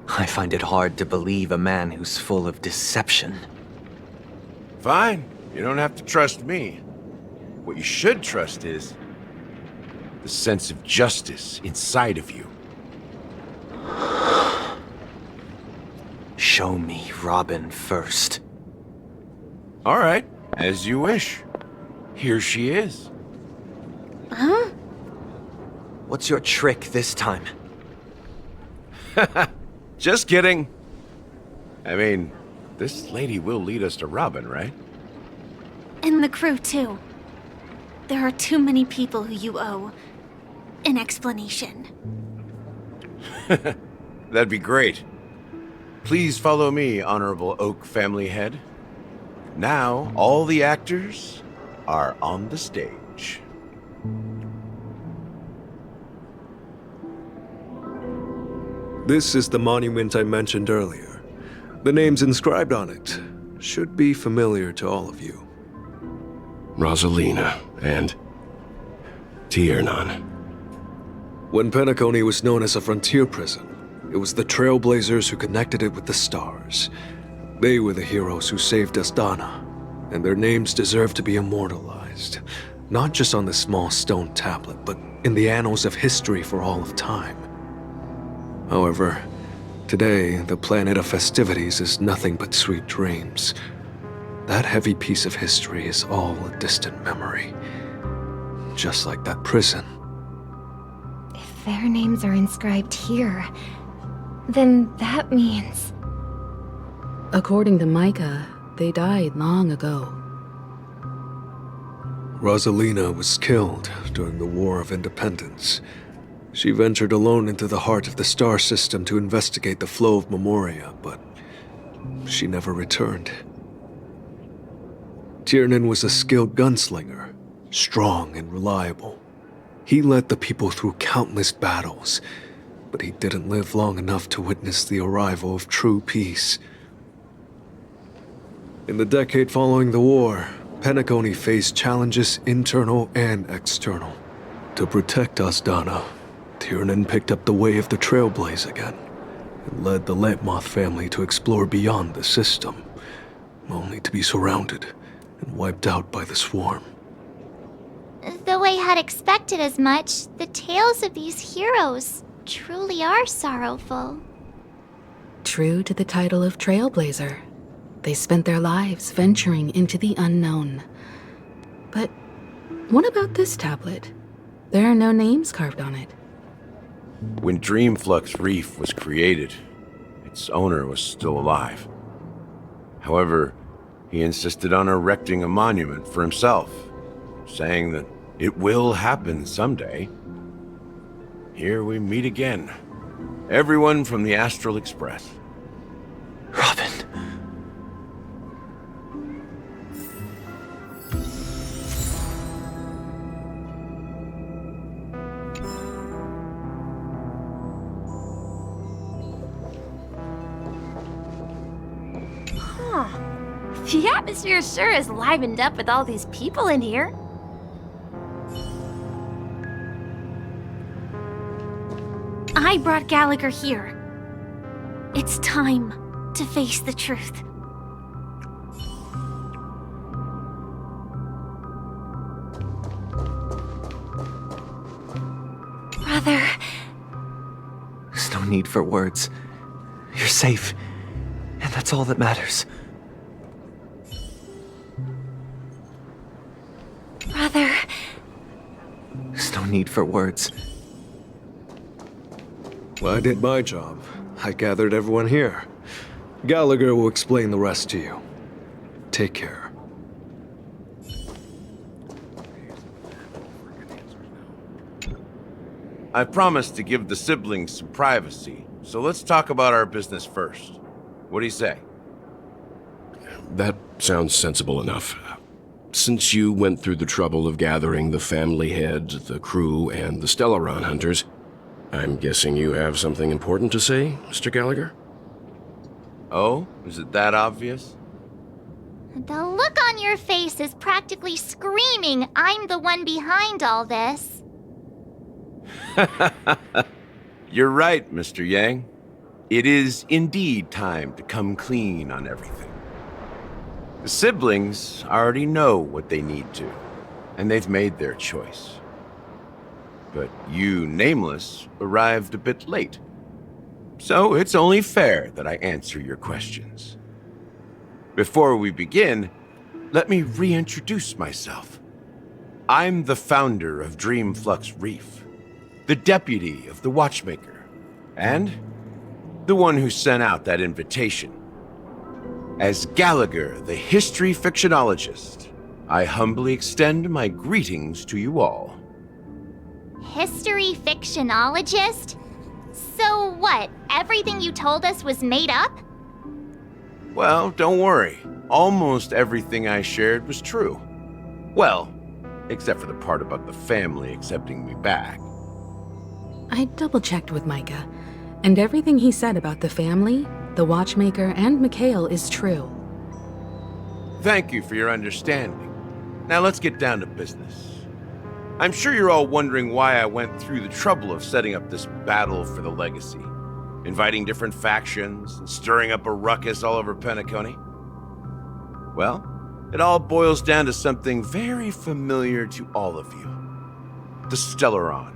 I find it hard to believe a man who's full of deception. Fine. You don't have to trust me. What you should trust is the sense of justice inside of you. Show me Robin first. All right, as you wish. Here she is. Huh? What's your trick this time? Just kidding. I mean, this lady will lead us to Robin, right? And the crew, too. There are too many people who you owe an explanation. That'd be great. Please follow me, Honorable Oak Family Head. Now, all the actors are on the stage. This is the monument I mentioned earlier. The names inscribed on it should be familiar to all of you. Rosalina and Tiernan. When Penacony was known as a frontier prison, it was the Trailblazers who connected it with the stars. They were the heroes who saved Astana, and their names deserve to be immortalized, not just on this small stone tablet, but in the annals of history for all of time. However, Today, the planet of festivities is nothing but sweet dreams. That heavy piece of history is all a distant memory. Just like that prison. If their names are inscribed here, then that means... According to Micah, they died long ago. Rosalina was killed during the War of Independence. She ventured alone into the heart of the star system to investigate the flow of Memoria, but she never returned. Tiernan was a skilled gunslinger, strong and reliable. He led the people through countless battles, but he didn't live long enough to witness the arrival of true peace. In the decade following the war, Penacony faced challenges internal and external. To protect Asdana, Tiernan picked up the way of the Trailblaze again, and led the Lampmoth family to explore beyond the system, only to be surrounded and wiped out by the Swarm. Though I had expected as much, the tales of these heroes truly are sorrowful. True to the title of Trailblazer, they spent their lives venturing into the unknown. But what about this tablet? There are no names carved on it. When Dreamflux Reef was created, its owner was still alive. However, he insisted on erecting a monument for himself, saying that it will happen someday. Here we meet again. Everyone from the Astral Express. Robin. The atmosphere sure is livened up with all these people in here. I brought Gallagher here. It's time to face the truth. Brother... There's no need for words. You're safe, and that's all that matters. Brother... There's no need for words. Well, I did my job. I gathered everyone here. Gallagher will explain the rest to you. Take care. I promised to give the siblings some privacy, so let's talk about our business first. What do you say? That sounds sensible enough. Since you went through the trouble of gathering the family heads, the crew, and the Stellaron hunters, I'm guessing you have something important to say, Mr. Gallagher? Oh? Is it that obvious? The look on your face is practically screaming I'm the one behind all this. You're right, Mr. Yang. It is indeed time to come clean on everything. The siblings already know what they need to, and they've made their choice. But you, Nameless, arrived a bit late. So it's only fair that I answer your questions. Before we begin, let me reintroduce myself. I'm the founder of Dreamflux Reef, the deputy of the Watchmaker, and the one who sent out that invitation. As Gallagher, the history fictionologist, I humbly extend my greetings to you all. History fictionologist? So what, everything you told us was made up? Well, don't worry. Almost everything I shared was true. Well, except for the part about the family accepting me back. I double-checked with Micah, and everything he said about the family, the Watchmaker, and Mikhail is true. Thank you for your understanding. Now let's get down to business. I'm sure you're all wondering why I went through the trouble of setting up this battle for the legacy, inviting different factions, and stirring up a ruckus all over Penacony. Well, it all boils down to something very familiar to all of you. The Stellaron.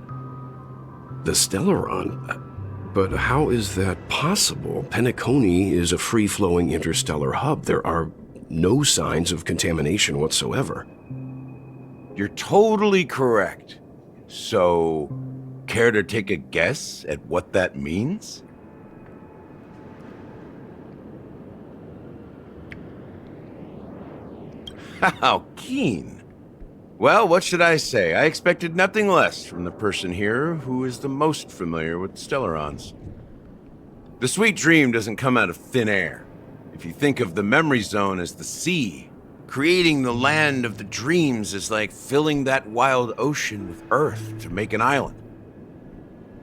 The Stellaron? But how is that possible? Penacony is a free-flowing interstellar hub. There are no signs of contamination whatsoever. You're totally correct. So, care to take a guess at what that means? How keen. Well, what should I say? I expected nothing less from the person here who is the most familiar with Stellarons. The sweet dream doesn't come out of thin air. If you think of the memory zone as the sea, creating the land of the dreams is like filling that wild ocean with earth to make an island.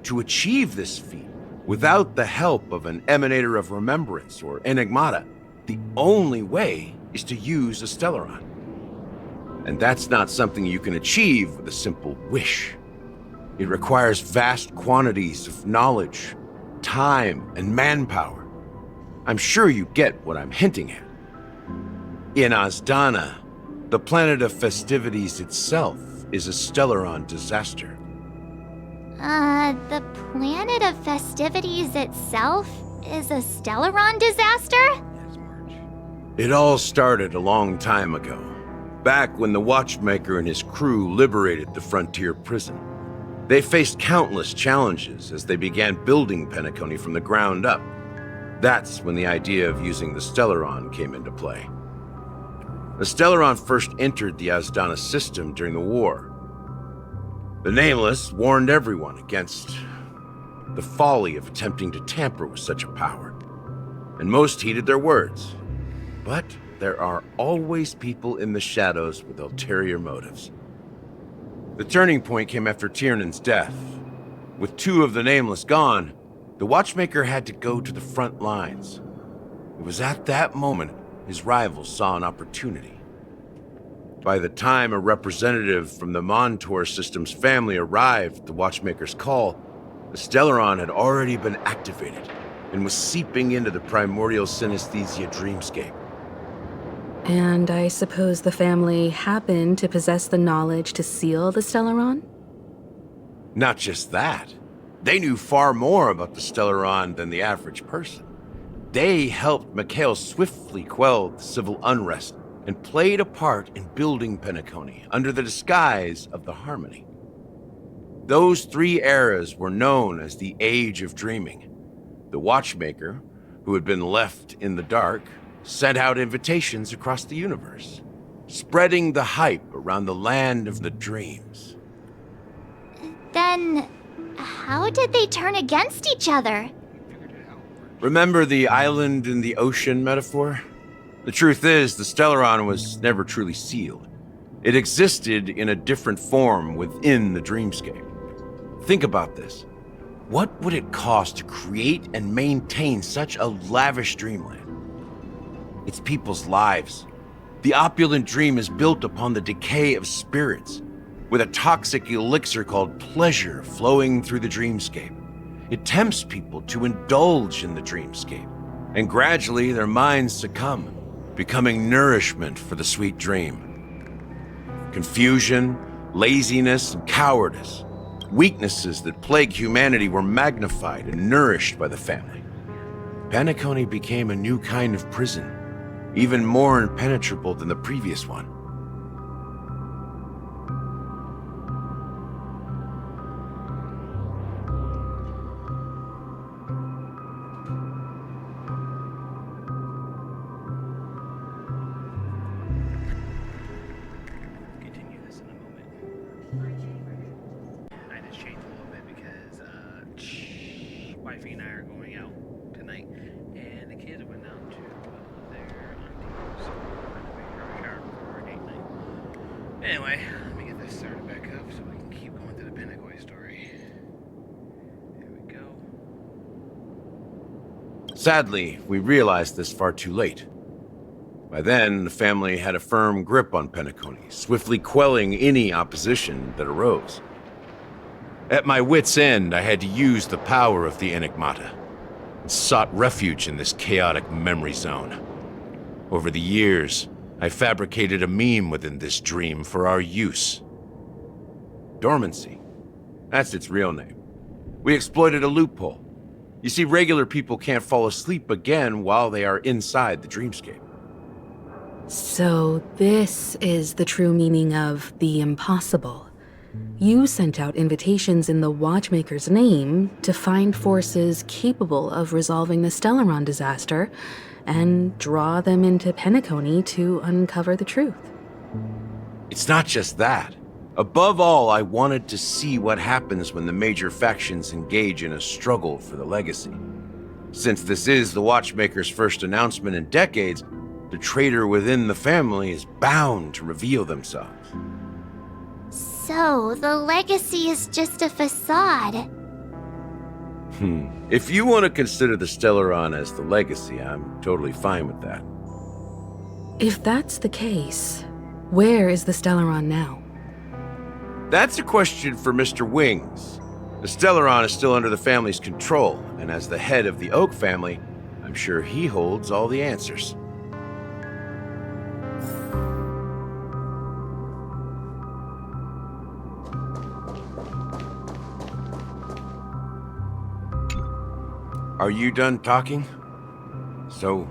To achieve this feat, without the help of an emanator of remembrance or enigmata, the only way is to use a Stellaron. And that's not something you can achieve with a simple wish. It requires vast quantities of knowledge, time, and manpower. I'm sure you get what I'm hinting at. In Azdana, the planet of festivities itself is a Stellaron disaster. The planet of festivities itself is a Stellaron disaster? It all started a long time ago, back when the Watchmaker and his crew liberated the frontier prison. They faced countless challenges as they began building Penacony from the ground up. That's when the idea of using the Stellaron came into play. The Stellaron first entered the Azdana system during the war. The Nameless warned everyone against the folly of attempting to tamper with such a power, and most heeded their words. But there are always people in the shadows with ulterior motives. The turning point came after Tiernan's death. With two of the Nameless gone, the Watchmaker had to go to the front lines. It was at that moment his rivals saw an opportunity. By the time a representative from the Montour Systems family arrived at the Watchmaker's call, the Stellaron had already been activated and was seeping into the primordial synesthesia dreamscape. And I suppose the family happened to possess the knowledge to seal the Stellaron? Not just that. They knew far more about the Stellaron than the average person. They helped Mikhail swiftly quell the civil unrest and played a part in building Penacony under the disguise of the Harmony. Those three eras were known as the Age of Dreaming. The Watchmaker, who had been left in the dark, sent out invitations across the universe, spreading the hype around the land of the dreams. Then, how did they turn against each other? Remember the island in the ocean metaphor? The truth is, the Stellaron was never truly sealed. It existed in a different form within the dreamscape. Think about this. What would it cost to create and maintain such a lavish dreamland? It's people's lives. The opulent dream is built upon the decay of spirits, with a toxic elixir called pleasure flowing through the dreamscape. It tempts people to indulge in the dreamscape, and gradually their minds succumb, becoming nourishment for the sweet dream. Confusion, laziness, and cowardice, weaknesses that plague humanity, were magnified and nourished by the family. Penacony became a new kind of prison, even more impenetrable than the previous one. Wifey and I are going out tonight, and the kids went down to their auntie's, so we're going to make her a shower before our date night. Anyway, let me get this started back up so we can keep going through the Penacony story. There we go. Sadly, we realized this far too late. By then, the family had a firm grip on Penacony, swiftly quelling any opposition that arose. At my wit's end, I had to use the power of the Enigmata, and sought refuge in this chaotic memory zone. Over the years, I fabricated a meme within this dream for our use. Dormancy. That's its real name. We exploited a loophole, You see, regular people can't fall asleep again while they are inside the dreamscape. So this is the true meaning of the impossible. You sent out invitations in the Watchmaker's name to find forces capable of resolving the Stellaron disaster and draw them into Penacony to uncover the truth. It's not just that. Above all, I wanted to see what happens when the major factions engage in a struggle for the legacy. Since this is the Watchmaker's first announcement in decades, the traitor within the family is bound to reveal themselves. So, the legacy is just a facade. If you want to consider the Stellaron as the legacy, I'm totally fine with that. If that's the case, where is the Stellaron now? That's a question for Mr. Wings. The Stellaron is still under the family's control, and as the head of the Oak family, I'm sure he holds all the answers. Are you done talking? So,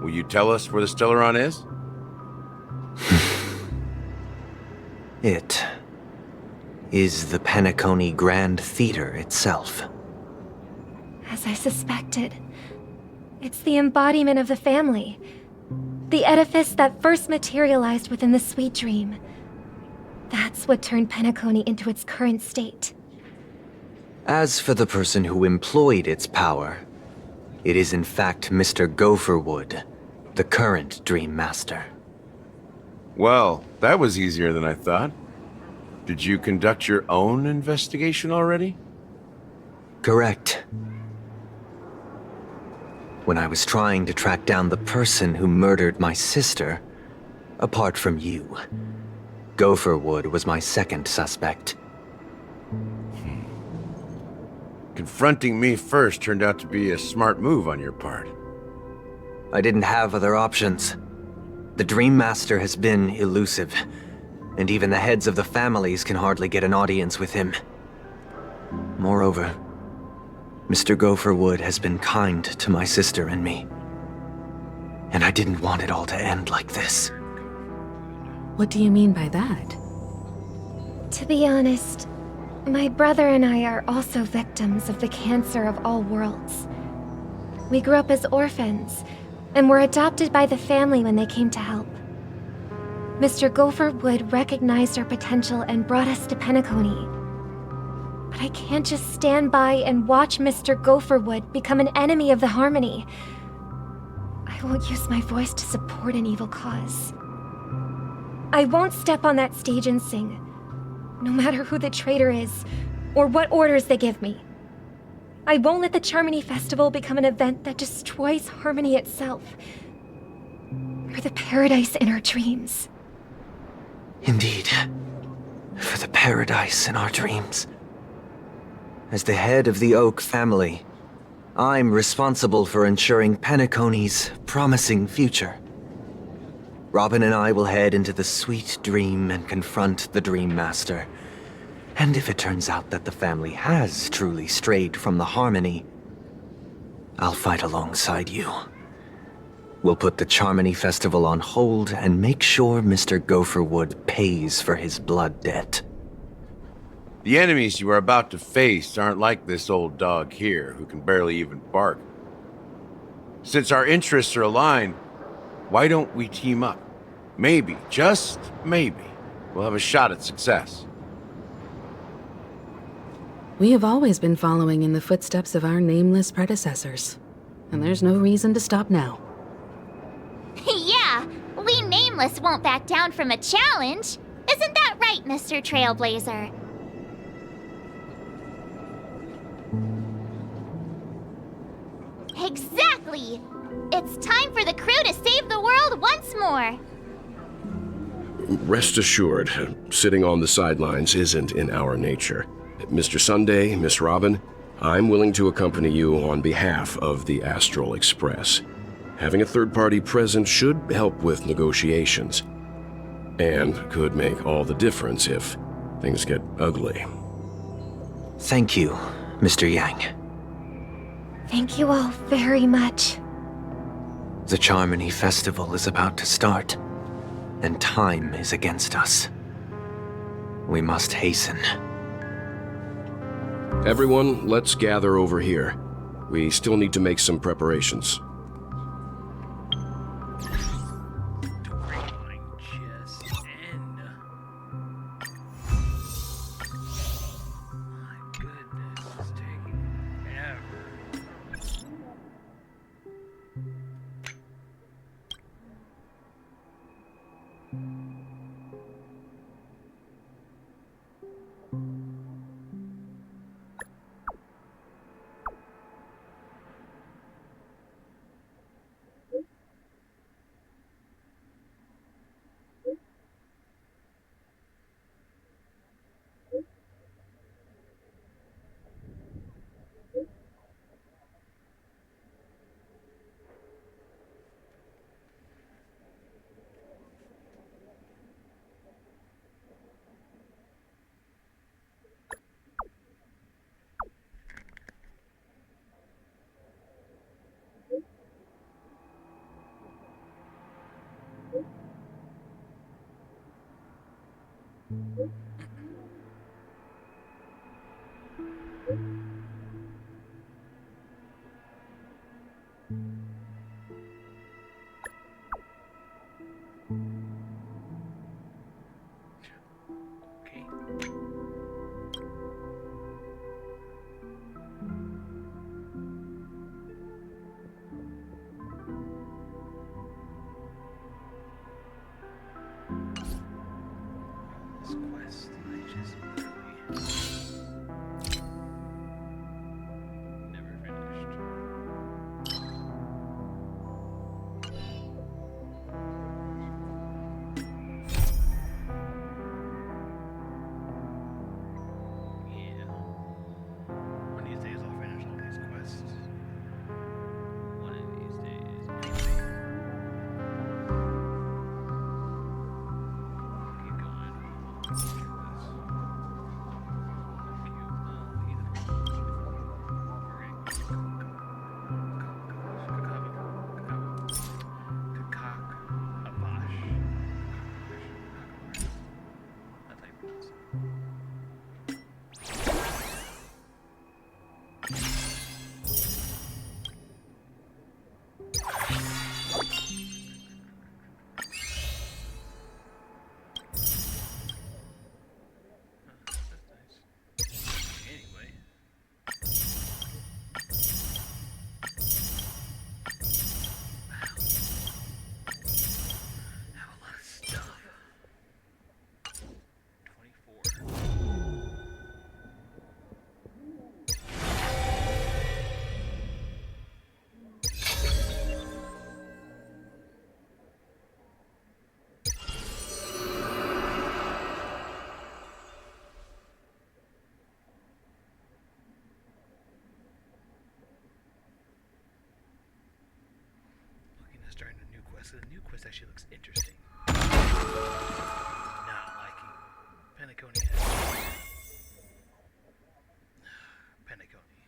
will you tell us where the Stellaron is? It is the Penacony Grand Theater itself. As I suspected, it's the embodiment of the family. The edifice that first materialized within the Sweet Dream. That's what turned Penacony into its current state. As for the person who employed its power, it is in fact Mr. Gopherwood, the current Dream Master. Well, that was easier than I thought. Did you conduct your own investigation already? Correct. When I was trying to track down the person who murdered my sister, apart from you, Gopherwood was my second suspect. Confronting me first turned out to be a smart move on your part. I didn't have other options. The Dream Master has been elusive, and even the heads of the families can hardly get an audience with him. Moreover, Mr. Gopherwood has been kind to my sister and me, and I didn't want it all to end like this. What do you mean by that? To be honest, my brother and I are also victims of the cancer of all worlds. We grew up as orphans, and were adopted by the family when they came to help. Mr. Gopherwood recognized our potential and brought us to Penacony. But I can't just stand by and watch Mr. Gopherwood become an enemy of the Harmony. I won't use my voice to support an evil cause. I won't step on that stage and sing, no matter who the traitor is, or what orders they give me. I won't let the Charmony Festival become an event that destroys Harmony itself, or the paradise in our dreams. Indeed, for the paradise in our dreams. As the head of the Oak family, I'm responsible for ensuring Penacony's promising future. Robin and I will head into the Sweet Dream and confront the Dream Master. And if it turns out that the family has truly strayed from the Harmony, I'll fight alongside you. We'll put the Charmony Festival on hold and make sure Mr. Gopherwood pays for his blood debt. The enemies you are about to face aren't like this old dog here, who can barely even bark. Since our interests are aligned, why don't we team up? Maybe, just maybe, we'll have a shot at success. We have always been following in the footsteps of our nameless predecessors, and there's no reason to stop now. Yeah, we Nameless won't back down from a challenge. Isn't that right, Mr. Trailblazer? Exactly! It's time for the crew to save the world once more! Rest assured, sitting on the sidelines isn't in our nature. Mr. Sunday, Miss Robin, I'm willing to accompany you on behalf of the Astral Express. Having a third party present should help with negotiations, and could make all the difference if things get ugly. Thank you, Mr. Yang. Thank you all very much. The Charmony Festival is about to start, and time is against us. We must hasten. Everyone, let's gather over here. We still need to make some preparations. So the new quest actually looks interesting. Not liking Penacony. Penacony.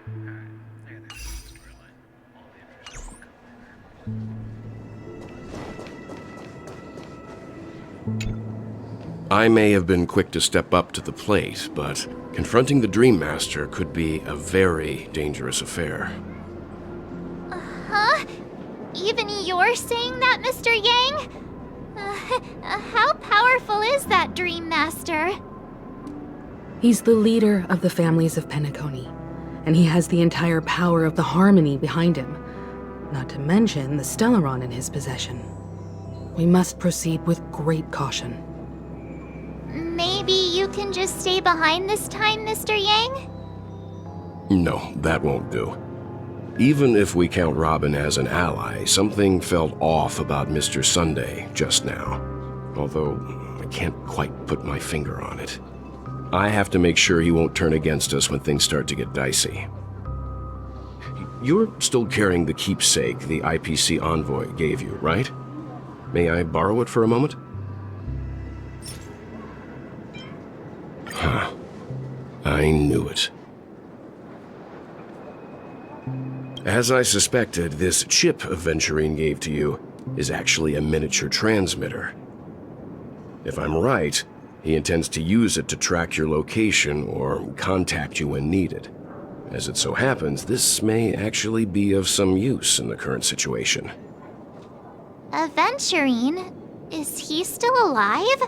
Alright, I got that storyline. All the interest will come later. I may have been quick to step up to the plate, but confronting the Dream Master could be a very dangerous affair. Huh? Even you're saying that, Mr. Yang? How powerful is that Dream Master? He's the leader of the families of Penacony, and he has the entire power of the Harmony behind him, not to mention the Stellaron in his possession. We must proceed with great caution. Maybe you can just stay behind this time, Mr. Yang? No, that won't do. Even if we count Robin as an ally, something felt off about Mr. Sunday just now. Although, I can't quite put my finger on it. I have to make sure he won't turn against us when things start to get dicey. You're still carrying the keepsake the IPC envoy gave you, right? May I borrow it for a moment? Huh. I knew it. As I suspected, this chip Aventurine gave to you is actually a miniature transmitter. If I'm right, he intends to use it to track your location or contact you when needed. As it so happens, this may actually be of some use in the current situation. Aventurine? Is he still alive?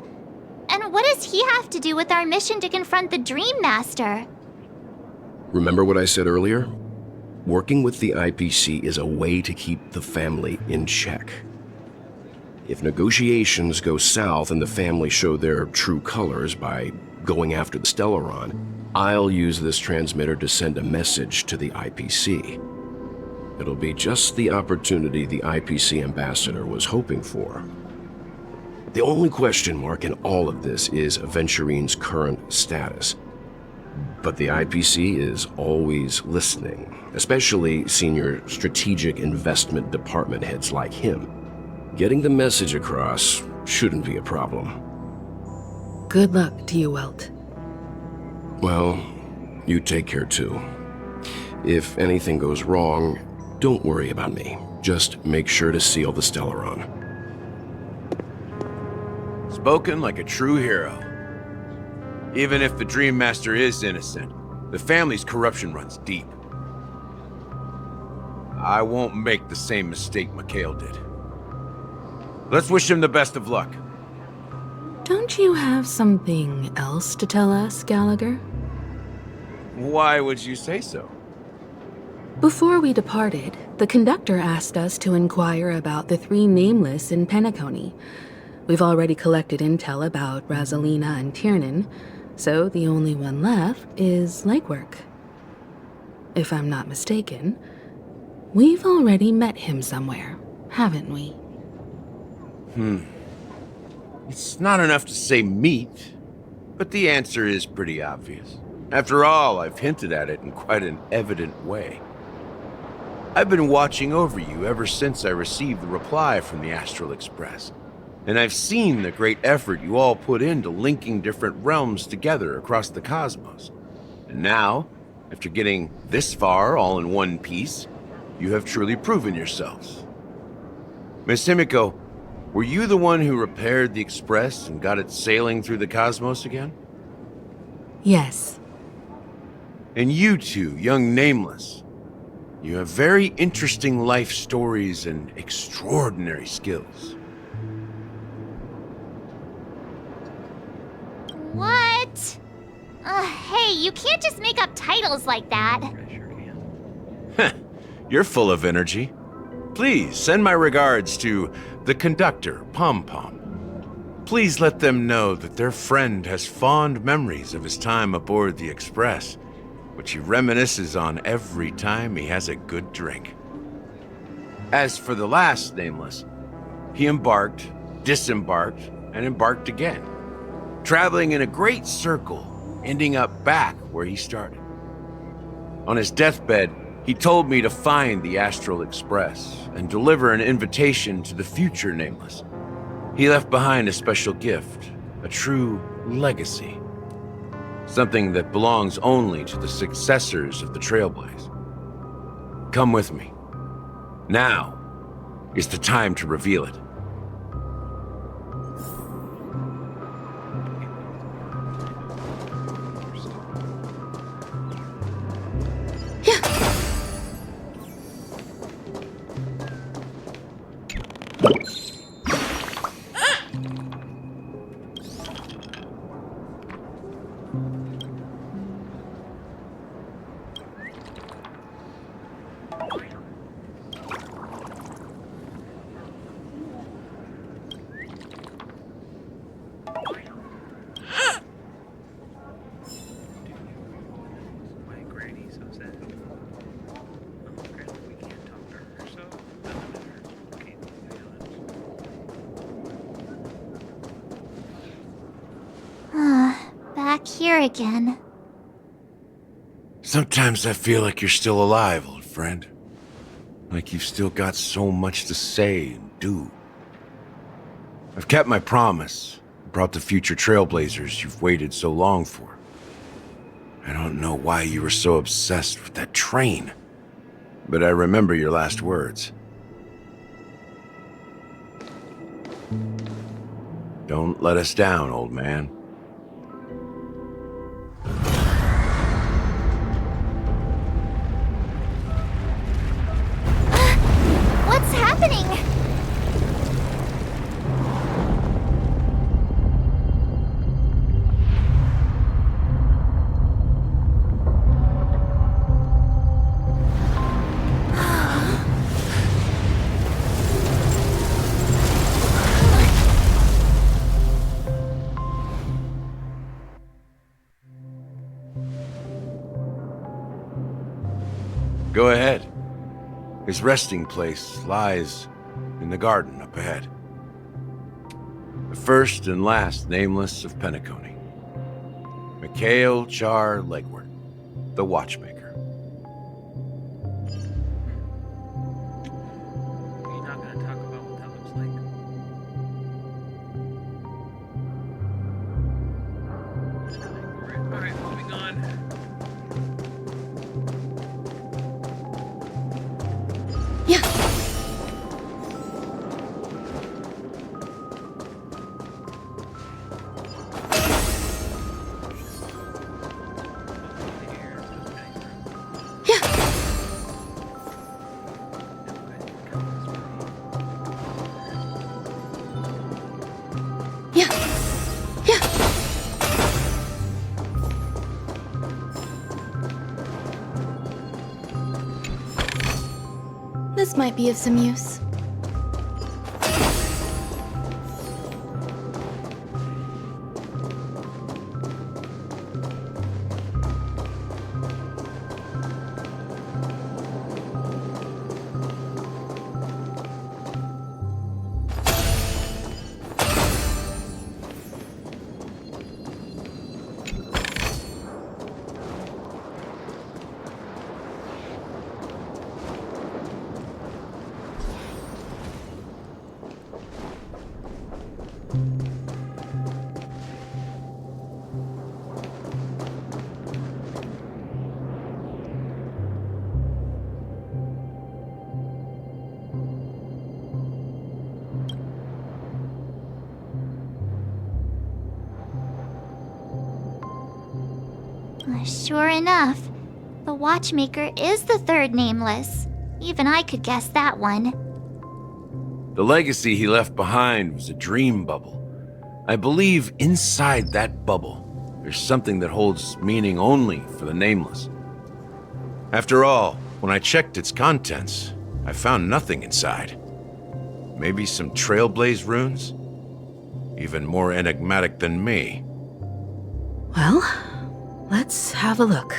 And what does he have to do with our mission to confront the Dream Master? Remember what I said earlier? Working with the IPC is a way to keep the family in check. If negotiations go south and the family show their true colors by going after the Stellaron, I'll use this transmitter to send a message to the IPC. It'll be just the opportunity the IPC ambassador was hoping for. The only question mark in all of this is Aventurine's current status. But the IPC is always listening, especially senior strategic investment department heads like him. Getting the message across shouldn't be a problem. Good luck to you, Welt. Well, you take care too. If anything goes wrong, don't worry about me. Just make sure to seal the Stellaron. Spoken like a true hero. Even if the Dream Master is innocent, the family's corruption runs deep. I won't make the same mistake Mikhail did. Let's wish him the best of luck. Don't you have something else to tell us, Gallagher? Why would you say so? Before we departed, the conductor asked us to inquire about the 3 nameless in Penacony. We've already collected intel about Rosalina and Tiernan, so the only one left is Legwork. If I'm not mistaken, we've already met him somewhere, haven't we? It's not enough to say meet, but the answer is pretty obvious. After all, I've hinted at it in quite an evident way. I've been watching over you ever since I received the reply from the Astral Express, and I've seen the great effort you all put into linking different realms together across the cosmos. And now, after getting this far all in one piece, you have truly proven yourselves. Miss Himiko, were you the one who repaired the Express and got it sailing through the cosmos again? Yes. And you two, young Nameless, you have very interesting life stories and extraordinary skills. What? Hey, you can't just make up titles like that. You're full of energy. Please send my regards to the conductor, Pom Pom. Please let them know that their friend has fond memories of his time aboard the Express, which he reminisces on every time he has a good drink. As for the last Nameless, he embarked, disembarked, and embarked again, traveling in a great circle, ending up back where he started. On his deathbed, he told me to find the Astral Express and deliver an invitation to the future Nameless. He left behind a special gift, a true legacy. Something that belongs only to the successors of the Trailblaze. Come with me. Now is the time to reveal it. Back here again. Sometimes I feel like you're still alive, old friend. Like you've still got so much to say and do. I've kept my promise, brought the future trailblazers you've waited so long for. I don't know why you were so obsessed with that train, but I remember your last words. Don't let us down, old man. What's happening? Go ahead. His resting place lies in the garden up ahead. The first and last nameless of Penacony. Mikhail Char Legward, the Watchmaker. You're not gonna talk about what that looks like. Alright, moving on. This might be of some use. Sure enough, the Watchmaker is the third nameless. Even I could guess that one. The legacy he left behind was a dream bubble. I believe inside that bubble, there's something that holds meaning only for the nameless. After all, when I checked its contents, I found nothing inside. Maybe some Trailblaze runes? Even more enigmatic than me. Well, let's have a look.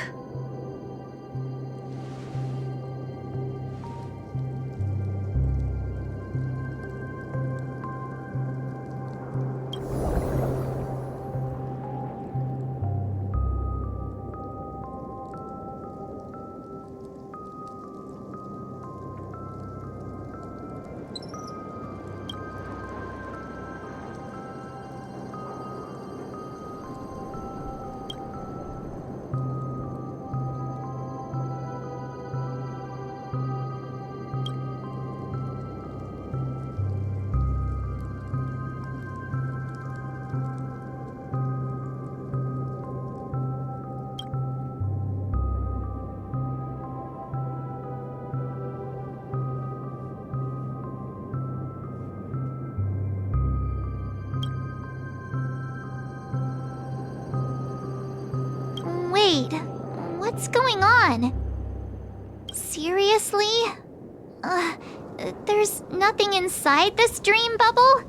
Wait, what's going on? Seriously? There's nothing inside this dream bubble?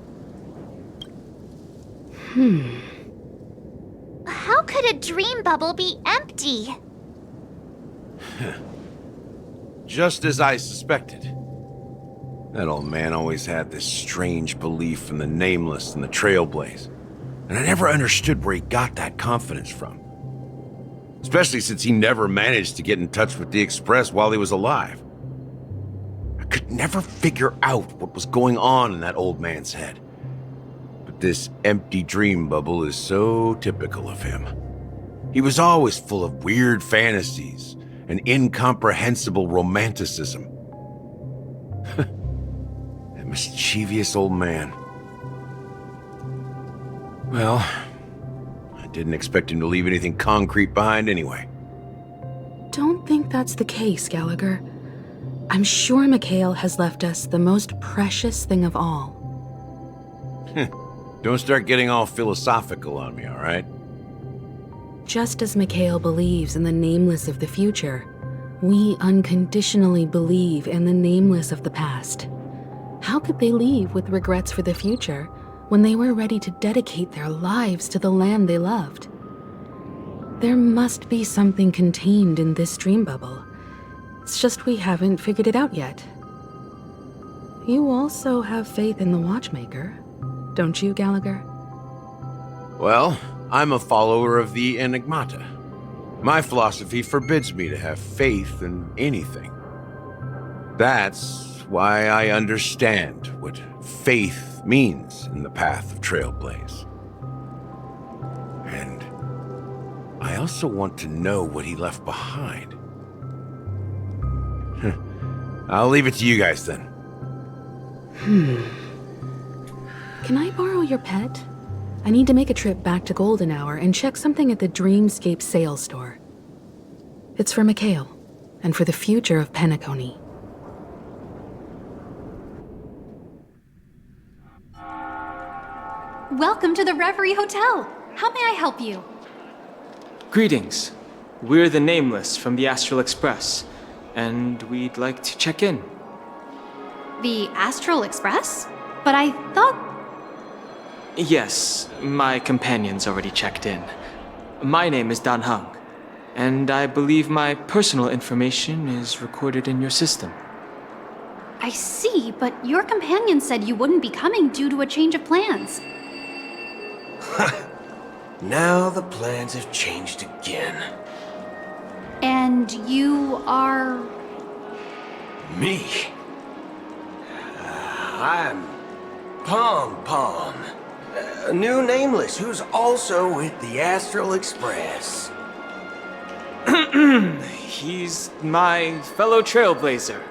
How could a dream bubble be empty? Just as I suspected. That old man always had this strange belief in the nameless and the Trailblaze. And I never understood where he got that confidence from. Especially since he never managed to get in touch with the Express while he was alive. I could never figure out what was going on in that old man's head. But this empty dream bubble is so typical of him. He was always full of weird fantasies and incomprehensible romanticism. That mischievous old man. Well, I didn't expect him to leave anything concrete behind anyway. Don't think that's the case, Gallagher. I'm sure Mikhail has left us the most precious thing of all. Don't start getting all philosophical on me, all right? Just as Mikhail believes in the nameless of the future, we unconditionally believe in the nameless of the past. How could they leave with regrets for the future when they were ready to dedicate their lives to the land they loved? There must be something contained in this dream bubble. It's just we haven't figured it out yet. You also have faith in the Watchmaker, don't you, Gallagher? Well, I'm a follower of the Enigmata. My philosophy forbids me to have faith in anything. That's why I understand what faith means in the path of Trailblaze. And I also want to know what he left behind. I'll leave it to you guys then. Can I borrow your pet? I need to make a trip back to Golden Hour and check something at the Dreamscape sales store. It's for Mikhail, and for the future of Penacony. Welcome to the Reverie Hotel. How may I help you? Greetings. We're the Nameless from the Astral Express, and we'd like to check in. The Astral Express? But I thought... Yes, my companion's already checked in. My name is Dan Hung, and I believe my personal information is recorded in your system. I see, but your companion said you wouldn't be coming due to a change of plans. Now the plans have changed again. And you are... Me? I'm Pom Pom. A new Nameless who's also with the Astral Express. He's my fellow trailblazer.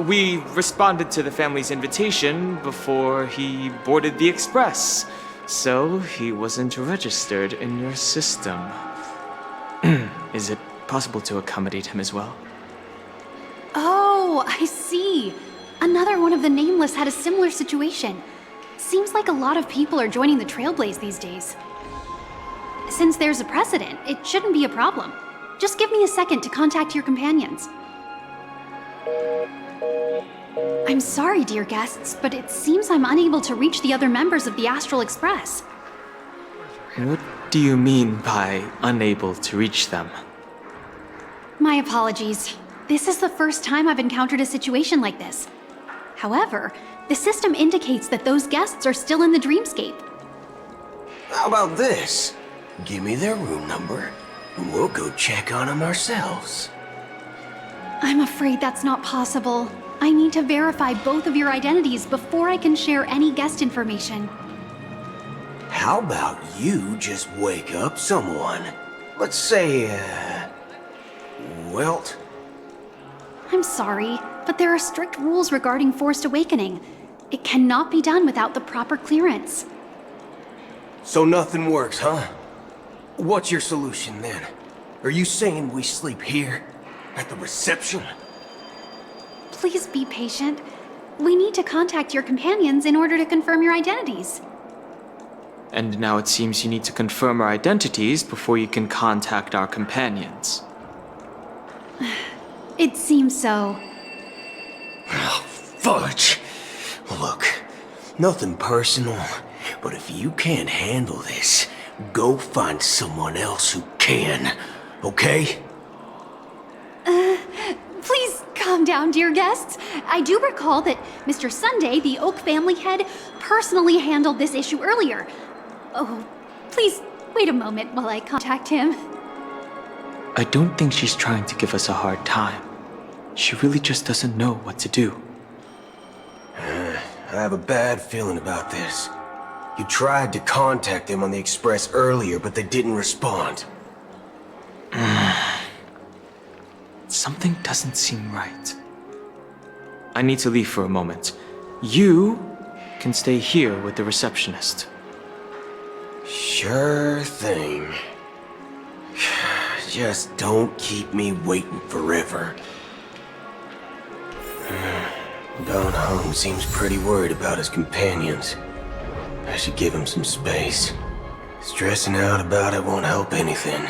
We responded to the family's invitation before he boarded the express, so he wasn't registered in your system. Is it possible to accommodate him as well? Oh, I see. Another one of the Nameless had a similar situation. Seems like a lot of people are joining the Trailblaze these days. Since there's a precedent, it shouldn't be a problem. Just give me a second to contact your companions. I'm sorry, dear guests, but it seems I'm unable to reach the other members of the Astral Express. What do you mean by unable to reach them? My apologies. This is the first time I've encountered a situation like this. However, the system indicates that those guests are still in the dreamscape. How about this? Give me their room number, and we'll go check on them ourselves. I'm afraid that's not possible. I need to verify both of your identities before I can share any guest information. How about you just wake up someone? Let's say, Welt? I'm sorry, but there are strict rules regarding forced awakening. It cannot be done without the proper clearance. So nothing works, huh? What's your solution then? Are you saying we sleep here? At the reception? Please be patient. We need to contact your companions in order to confirm your identities. And now it seems you need to confirm our identities before you can contact our companions. It seems so. Oh, fudge! Look, nothing personal, but if you can't handle this, go find someone else who can, okay? Please calm down, dear guests. I do recall that Mr. Sunday, the Oak family head, personally handled this issue earlier. Oh, please wait a moment while I contact him. I don't think she's trying to give us a hard time. She really just doesn't know what to do. I have a bad feeling about this. You tried to contact them on the Express earlier, but they didn't respond. Something doesn't seem right. I need to leave for a moment. You can stay here with the receptionist. Sure thing. Just don't keep me waiting forever. Don Hung seems pretty worried about his companions. I should give him some space. Stressing out about it won't help anything.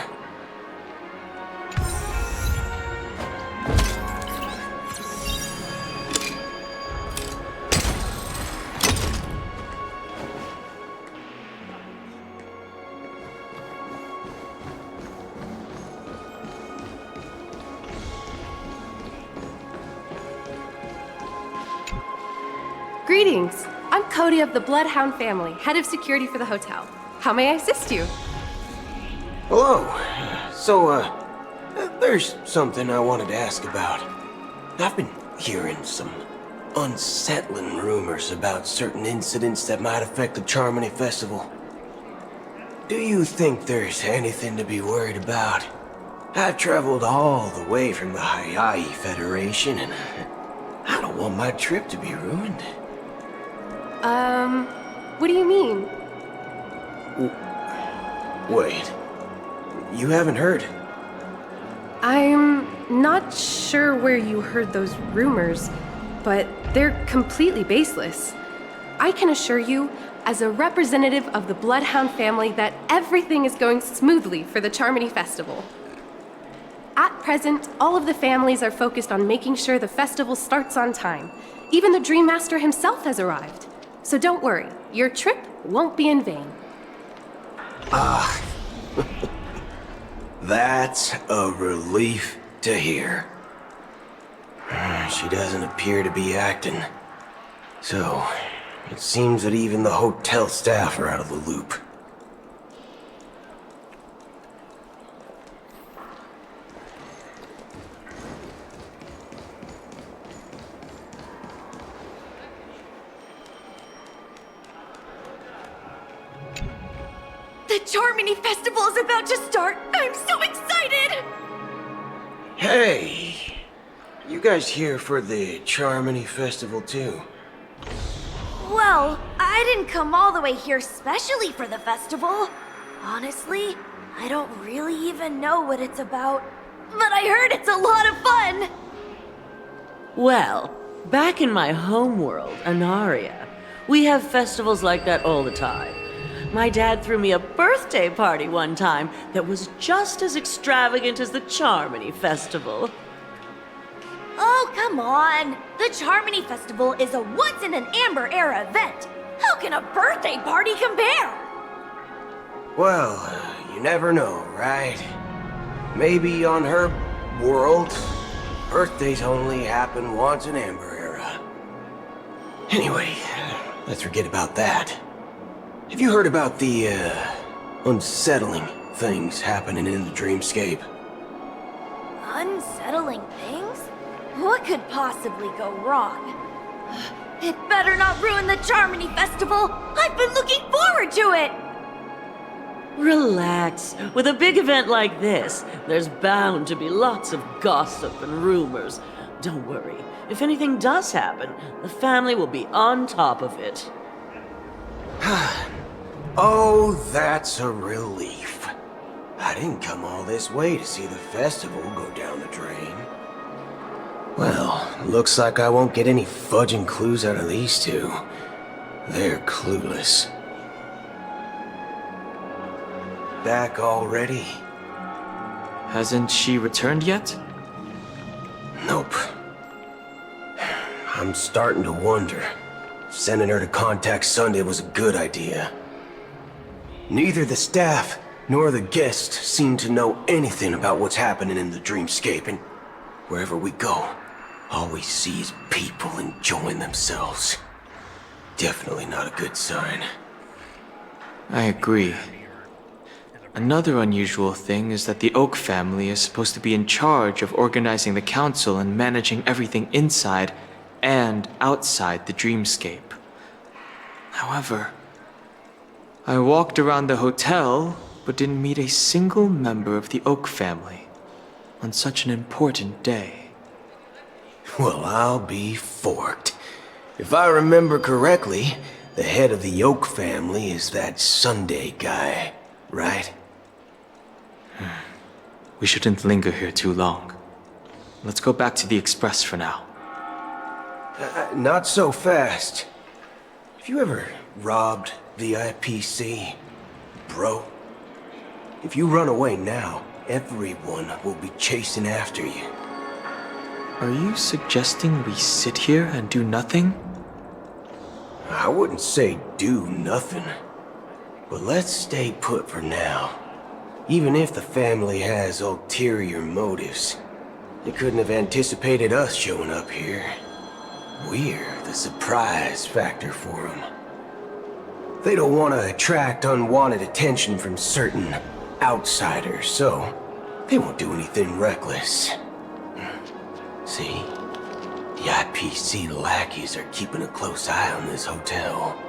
Greetings! I'm Cody of the Bloodhound family, head of security for the hotel. How may I assist you? Hello. So, there's something I wanted to ask about. I've been hearing some unsettling rumors about certain incidents that might affect the Charmony Festival. Do you think there's anything to be worried about? I've traveled all the way from the Hayaii Federation, and I don't want my trip to be ruined. What do you mean? Wait. You haven't heard? I'm not sure where you heard those rumors, but they're completely baseless. I can assure you, as a representative of the Bloodhound family, that everything is going smoothly for the Charmony Festival. At present, all of the families are focused on making sure the festival starts on time. Even the Dream Master himself has arrived. So don't worry, your trip won't be in vain. That's a relief to hear. She doesn't appear to be acting. So, it seems that even the hotel staff are out of the loop. The Charmony Festival is about to start! I'm so excited! Hey! You guys here for the Charmony Festival too? Well, I didn't come all the way here specially for the festival. Honestly, I don't really even know what it's about. But I heard it's a lot of fun! Well, back in my homeworld, Anaria, we have festivals like that all the time. My dad threw me a birthday party one time that was just as extravagant as the Charmony Festival. Oh, come on! The Charmony Festival is a once-in-an-amber era event! How can a birthday party compare? Well, you never know, right? Maybe on her world, birthdays only happen once in Amber Era. Anyway, let's forget about that. Have you heard about the, unsettling things happening in the dreamscape? Unsettling things? What could possibly go wrong? It better not ruin the Charmony Festival! I've been looking forward to it! Relax. With a big event like this, there's bound to be lots of gossip and rumors. Don't worry. If anything does happen, the family will be on top of it. Oh, that's a relief. I didn't come all this way to see the festival go down the drain. Well, looks like I won't get any fudging clues out of these two. They're clueless. Back already? Hasn't she returned yet? Nope. I'm starting to wonder. Sending her to contact Sunday was a good idea. Neither the staff nor the guests seem to know anything about what's happening in the dreamscape, and wherever we go, all we see is people enjoying themselves. Definitely not a good sign. I agree. Another unusual thing is that the Oak family is supposed to be in charge of organizing the council and managing everything inside and outside the dreamscape. However, I walked around the hotel, but didn't meet a single member of the Oak family on such an important day. Well, I'll be forked. If I remember correctly, the head of the Oak family is that Sunday guy, right? We shouldn't linger here too long. Let's go back to the Express for now. Not so fast. Have you ever robbed VIPC, bro? If you run away now, everyone will be chasing after you. Are you suggesting we sit here and do nothing? I wouldn't say do nothing, but let's stay put for now. Even if the family has ulterior motives, they couldn't have anticipated us showing up here. We're the surprise factor for them. They don't want to attract unwanted attention from certain outsiders, so they won't do anything reckless. See? The IPC lackeys are keeping a close eye on this hotel.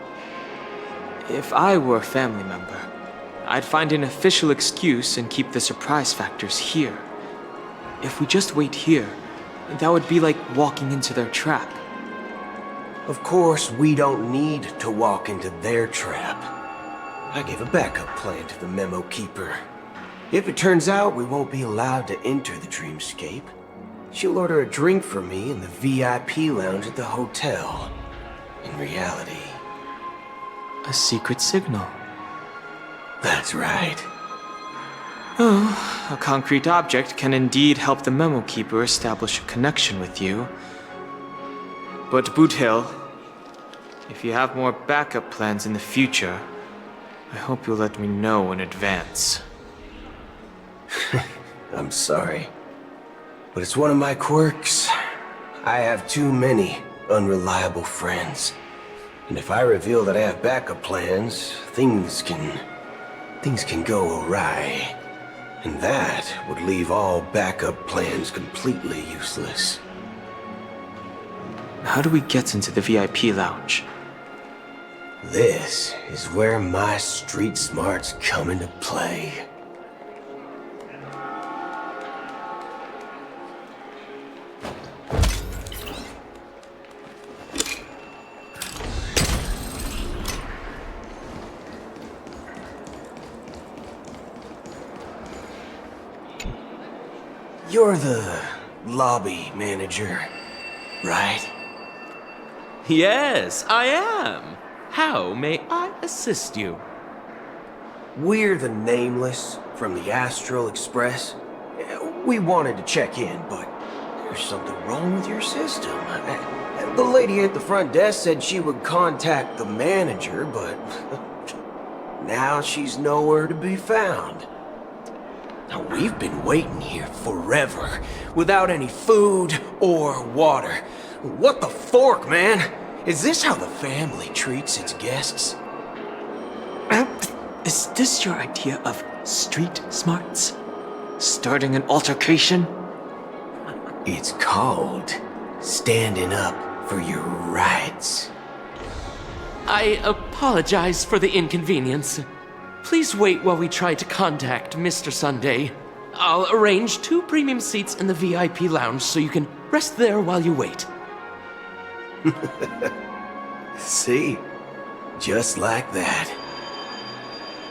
If I were a family member, I'd find an official excuse and keep the surprise factors here. If we just wait here, that would be like walking into their trap. Of course, we don't need to walk into their trap. I gave a backup plan to the memo keeper. If it turns out we won't be allowed to enter the dreamscape, she'll order a drink for me in the VIP lounge at the hotel. In reality, a secret signal. That's right. Oh, a concrete object can indeed help the memo keeper establish a connection with you. But Boot Hill, if you have more backup plans in the future, I hope you'll let me know in advance. I'm sorry, but it's one of my quirks. I have too many unreliable friends. And if I reveal that I have backup plans, things can go awry. And that would leave all backup plans completely useless. How do we get into the VIP lounge? This is where my street smarts come into play. You're the lobby manager, right? Yes, I am. How may I assist you? We're the Nameless from the Astral Express. We wanted to check in, but there's something wrong with your system. The lady at the front desk said she would contact the manager, but now she's nowhere to be found. Now, we've been waiting here forever, without any food or water. What the fork, man? Is this how the family treats its guests? Is this your idea of street smarts? Starting an altercation? It's called standing up for your rights. I apologize for the inconvenience. Please wait while we try to contact Mr. Sunday. I'll arrange 2 premium seats in the VIP lounge so you can rest there while you wait. See? Just like that.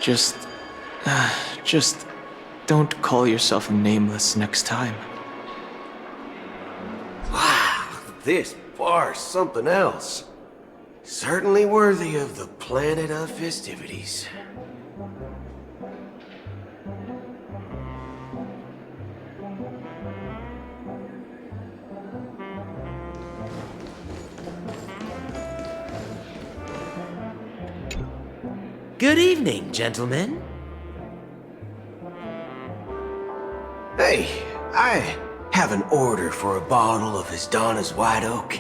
Just don't call yourself Nameless next time. Wow, this bar's something else. Certainly worthy of the planet of festivities. Good evening, gentlemen. Hey, I have an order for a bottle of Hasdana's White Oak.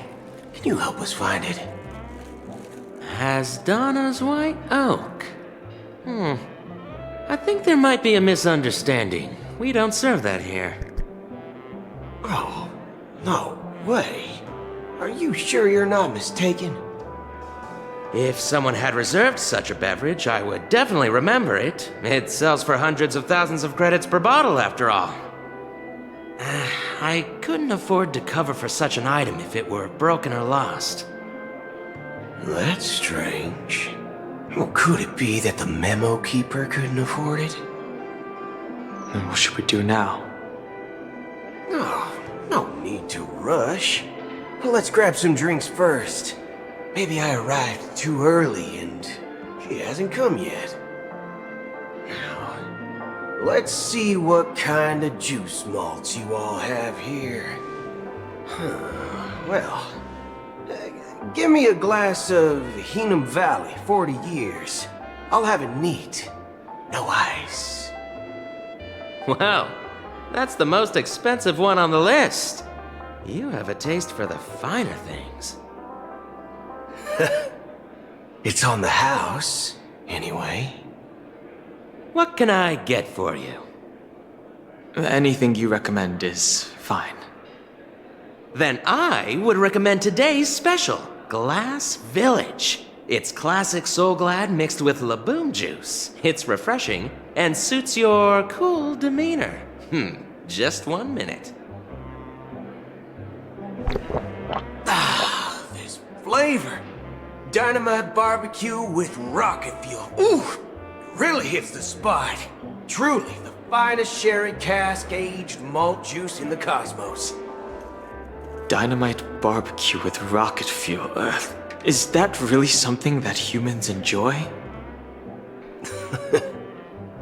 Can you help us find it? Hasdana's White Oak? I think there might be a misunderstanding. We don't serve that here. Oh, no way. Are you sure you're not mistaken? If someone had reserved such a beverage, I would definitely remember it. It sells for hundreds of thousands of credits per bottle, after all. I couldn't afford to cover for such an item if it were broken or lost. That's strange. Well, could it be that the memo keeper couldn't afford it? Then what should we do now? Oh, no need to rush. Let's grab some drinks first. Maybe I arrived too early and she hasn't come yet. Now, let's see what kind of juice malts you all have here. Well, give me a glass of Heenum Valley, 40 years. I'll have it neat. No ice. Wow, that's the most expensive one on the list. You have a taste for the finer things. It's on the house, anyway. What can I get for you? Anything you recommend is fine. Then I would recommend today's special, Glass Village. It's classic Soul Glad mixed with Laboom juice. It's refreshing and suits your cool demeanor. Just 1 minute. Ah, this flavor. Dynamite barbecue with rocket fuel. Ooh, really hits the spot. Truly the finest sherry cask-aged malt juice in the cosmos. Dynamite barbecue with rocket fuel. Is that really something that humans enjoy?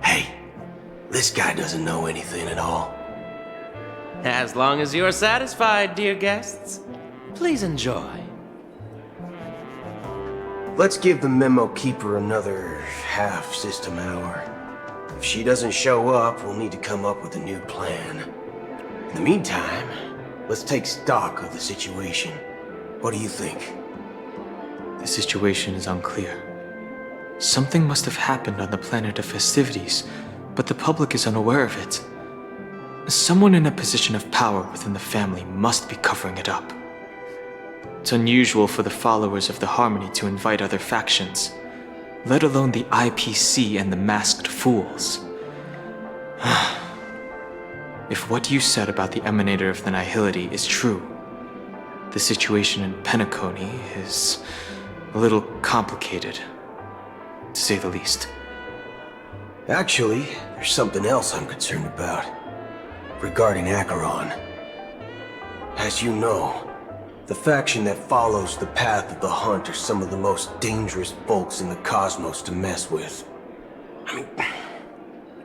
Hey, this guy doesn't know anything at all. As long as you're satisfied, dear guests, please enjoy. Let's give the memo keeper another half system hour. If she doesn't show up, we'll need to come up with a new plan. In the meantime, let's take stock of the situation. What do you think? The situation is unclear. Something must have happened on the planet of festivities, but the public is unaware of it. Someone in a position of power within the family must be covering it up. It's unusual for the followers of the Harmony to invite other factions, let alone the IPC and the Masked Fools. If what you said about the Emanator of the Nihility is true, the situation in Penacony is a little complicated, to say the least. Actually, there's something else I'm concerned about. Regarding Acheron. As you know, the faction that follows the path of the Hunt are some of the most dangerous folks in the cosmos to mess with. I mean,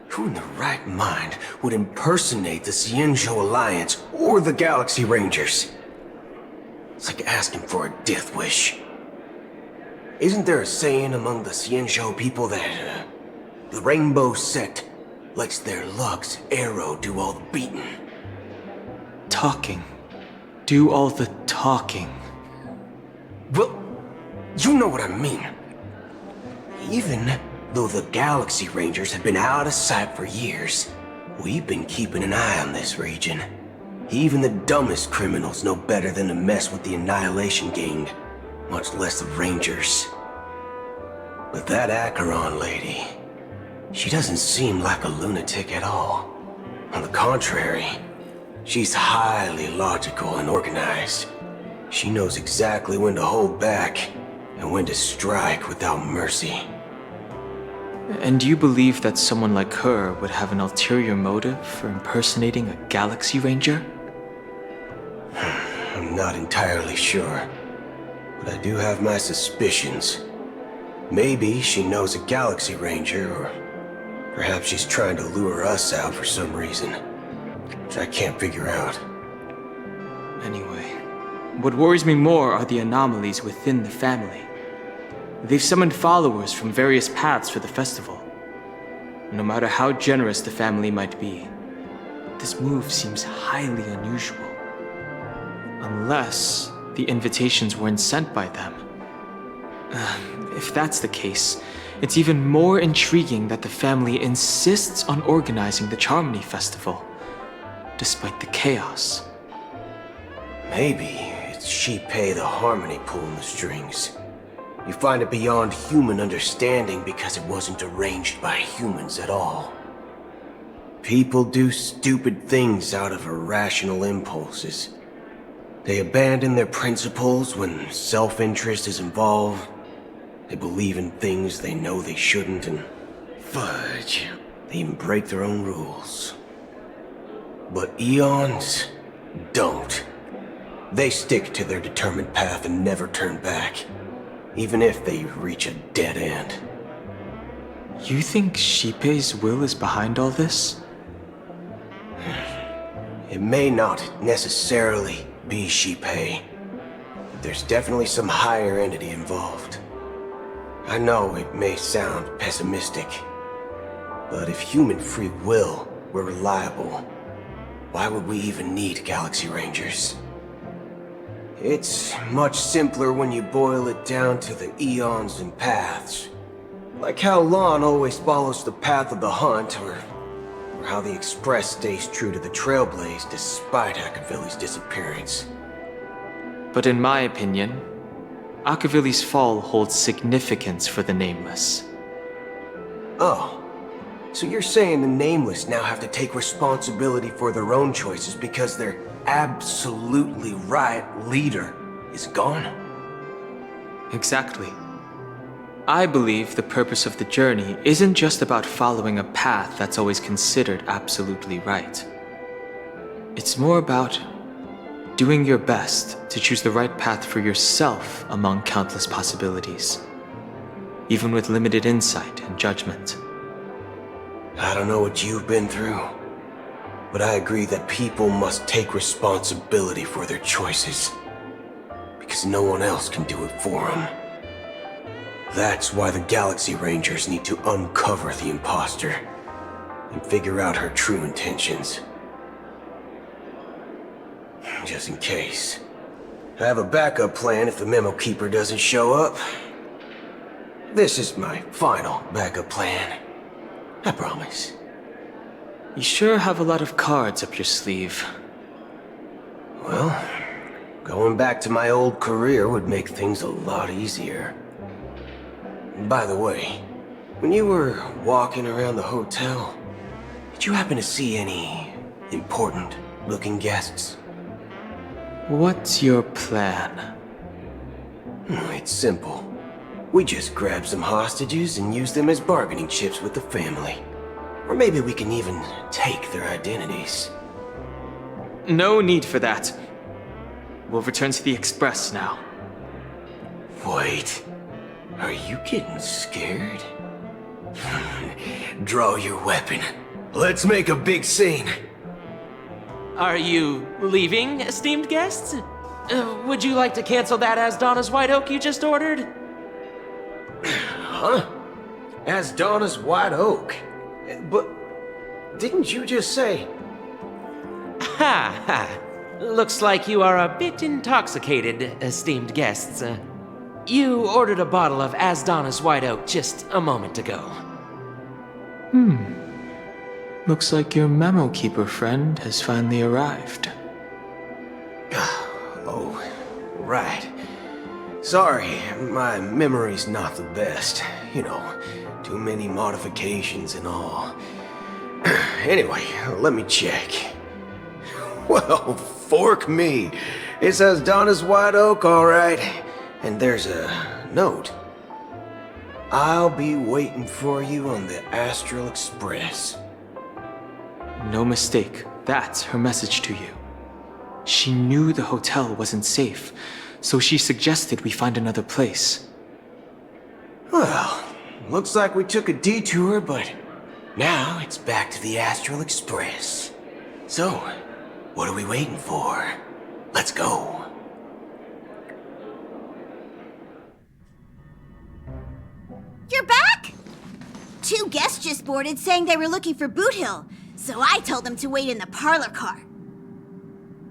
who in their right mind would impersonate the Cienjo Alliance or the Galaxy Rangers? It's like asking for a death wish. Isn't there a saying among the Cienjo people that the Rainbow Sect lets their Lux arrow do all the beating? Talking. Do all the talking. Well, you know what I mean. Even though the Galaxy Rangers have been out of sight for years, we've been keeping an eye on this region. Even the dumbest criminals know better than to mess with the Annihilation Gang, much less the Rangers. But that Acheron lady, she doesn't seem like a lunatic at all. On the contrary, she's highly logical and organized. She knows exactly when to hold back and when to strike without mercy. And you believe that someone like her would have an ulterior motive for impersonating a Galaxy Ranger? I'm not entirely sure, but I do have my suspicions. Maybe she knows a Galaxy Ranger, or perhaps she's trying to lure us out for some reason, which I can't figure out. Anyway, what worries me more are the anomalies within the family. They've summoned followers from various paths for the festival. No matter how generous the family might be, this move seems highly unusual. Unless the invitations weren't sent by them. If that's the case, it's even more intriguing that the family insists on organizing the Charmony Festival, despite the chaos. Maybe it's she pay the Harmony pulling the strings. You find it beyond human understanding because it wasn't arranged by humans at all. People do stupid things out of irrational impulses. They abandon their principles when self-interest is involved. They believe in things they know they shouldn't, and fudge, they even break their own rules. But Eons don't. They stick to their determined path and never turn back, even if they reach a dead end. You think Shipei's will is behind all this? It may not necessarily be Shipei, but there's definitely some higher entity involved. I know it may sound pessimistic, but if human free will were reliable, why would we even need Galaxy Rangers? It's much simpler when you boil it down to the eons and paths. Like how Lon always follows the path of the hunt, or how the Express stays true to the Trailblaze despite Akavili's disappearance. But in my opinion, Akavili's fall holds significance for the Nameless. Oh, so you're saying the Nameless now have to take responsibility for their own choices because their absolutely right leader is gone? Exactly. I believe the purpose of the journey isn't just about following a path that's always considered absolutely right. It's more about doing your best to choose the right path for yourself among countless possibilities, even with limited insight and judgment. I don't know what you've been through, but I agree that people must take responsibility for their choices, because no one else can do it for them. That's why the Galaxy Rangers need to uncover the imposter and figure out her true intentions. Just in case. I have a backup plan if the Memo Keeper doesn't show up. This is my final backup plan. I promise. You sure have a lot of cards up your sleeve. Well, going back to my old career would make things a lot easier. By the way, when you were walking around the hotel, did you happen to see any important-looking guests? What's your plan? It's simple. We just grab some hostages and use them as bargaining chips with the family. Or maybe we can even take their identities. No need for that. We'll return to the Express now. Wait. Are you getting scared? Draw your weapon. Let's make a big scene. Are you leaving, esteemed guests? Would you like to cancel that Asdana's White Oak you just ordered? Huh? Asdana's White Oak? But didn't you just say... Ha ha. Looks like you are a bit intoxicated, esteemed guests. You ordered a bottle of Asdana's White Oak just a moment ago. Looks like your Memo Keeper friend has finally arrived. Oh, right. Sorry, my memory's not the best. You know, too many modifications and all. Anyway, let me check. Well, fork me. It says Donna's White Oak, all right. And there's a note. I'll be waiting for you on the Astral Express. No mistake. That's her message to you. She knew the hotel wasn't safe, so she suggested we find another place. Well, looks like we took a detour, but now it's back to the Astral Express. So, what are we waiting for? Let's go. You're back? 2 guests just boarded saying they were looking for Boot Hill, so I told them to wait in the parlor car.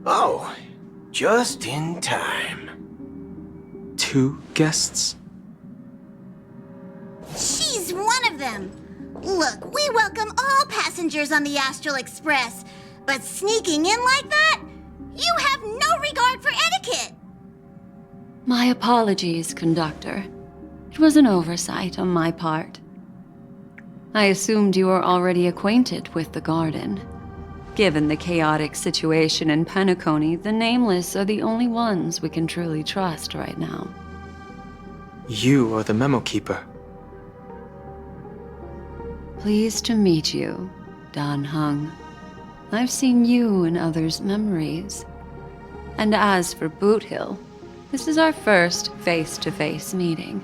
Oh, just in time. 2 guests? She's one of them. Look, we welcome all passengers on the Astral Express, but sneaking in like that? You have no regard for etiquette. My apologies, conductor. It was an oversight on my part. I assumed you were already acquainted with the garden. Given the chaotic situation in Penacony, the Nameless are the only ones we can truly trust right now. You are the Memo Keeper. Pleased to meet you, Dan Heng. I've seen you in others' memories. And as for Boot Hill, this is our first face-to-face meeting.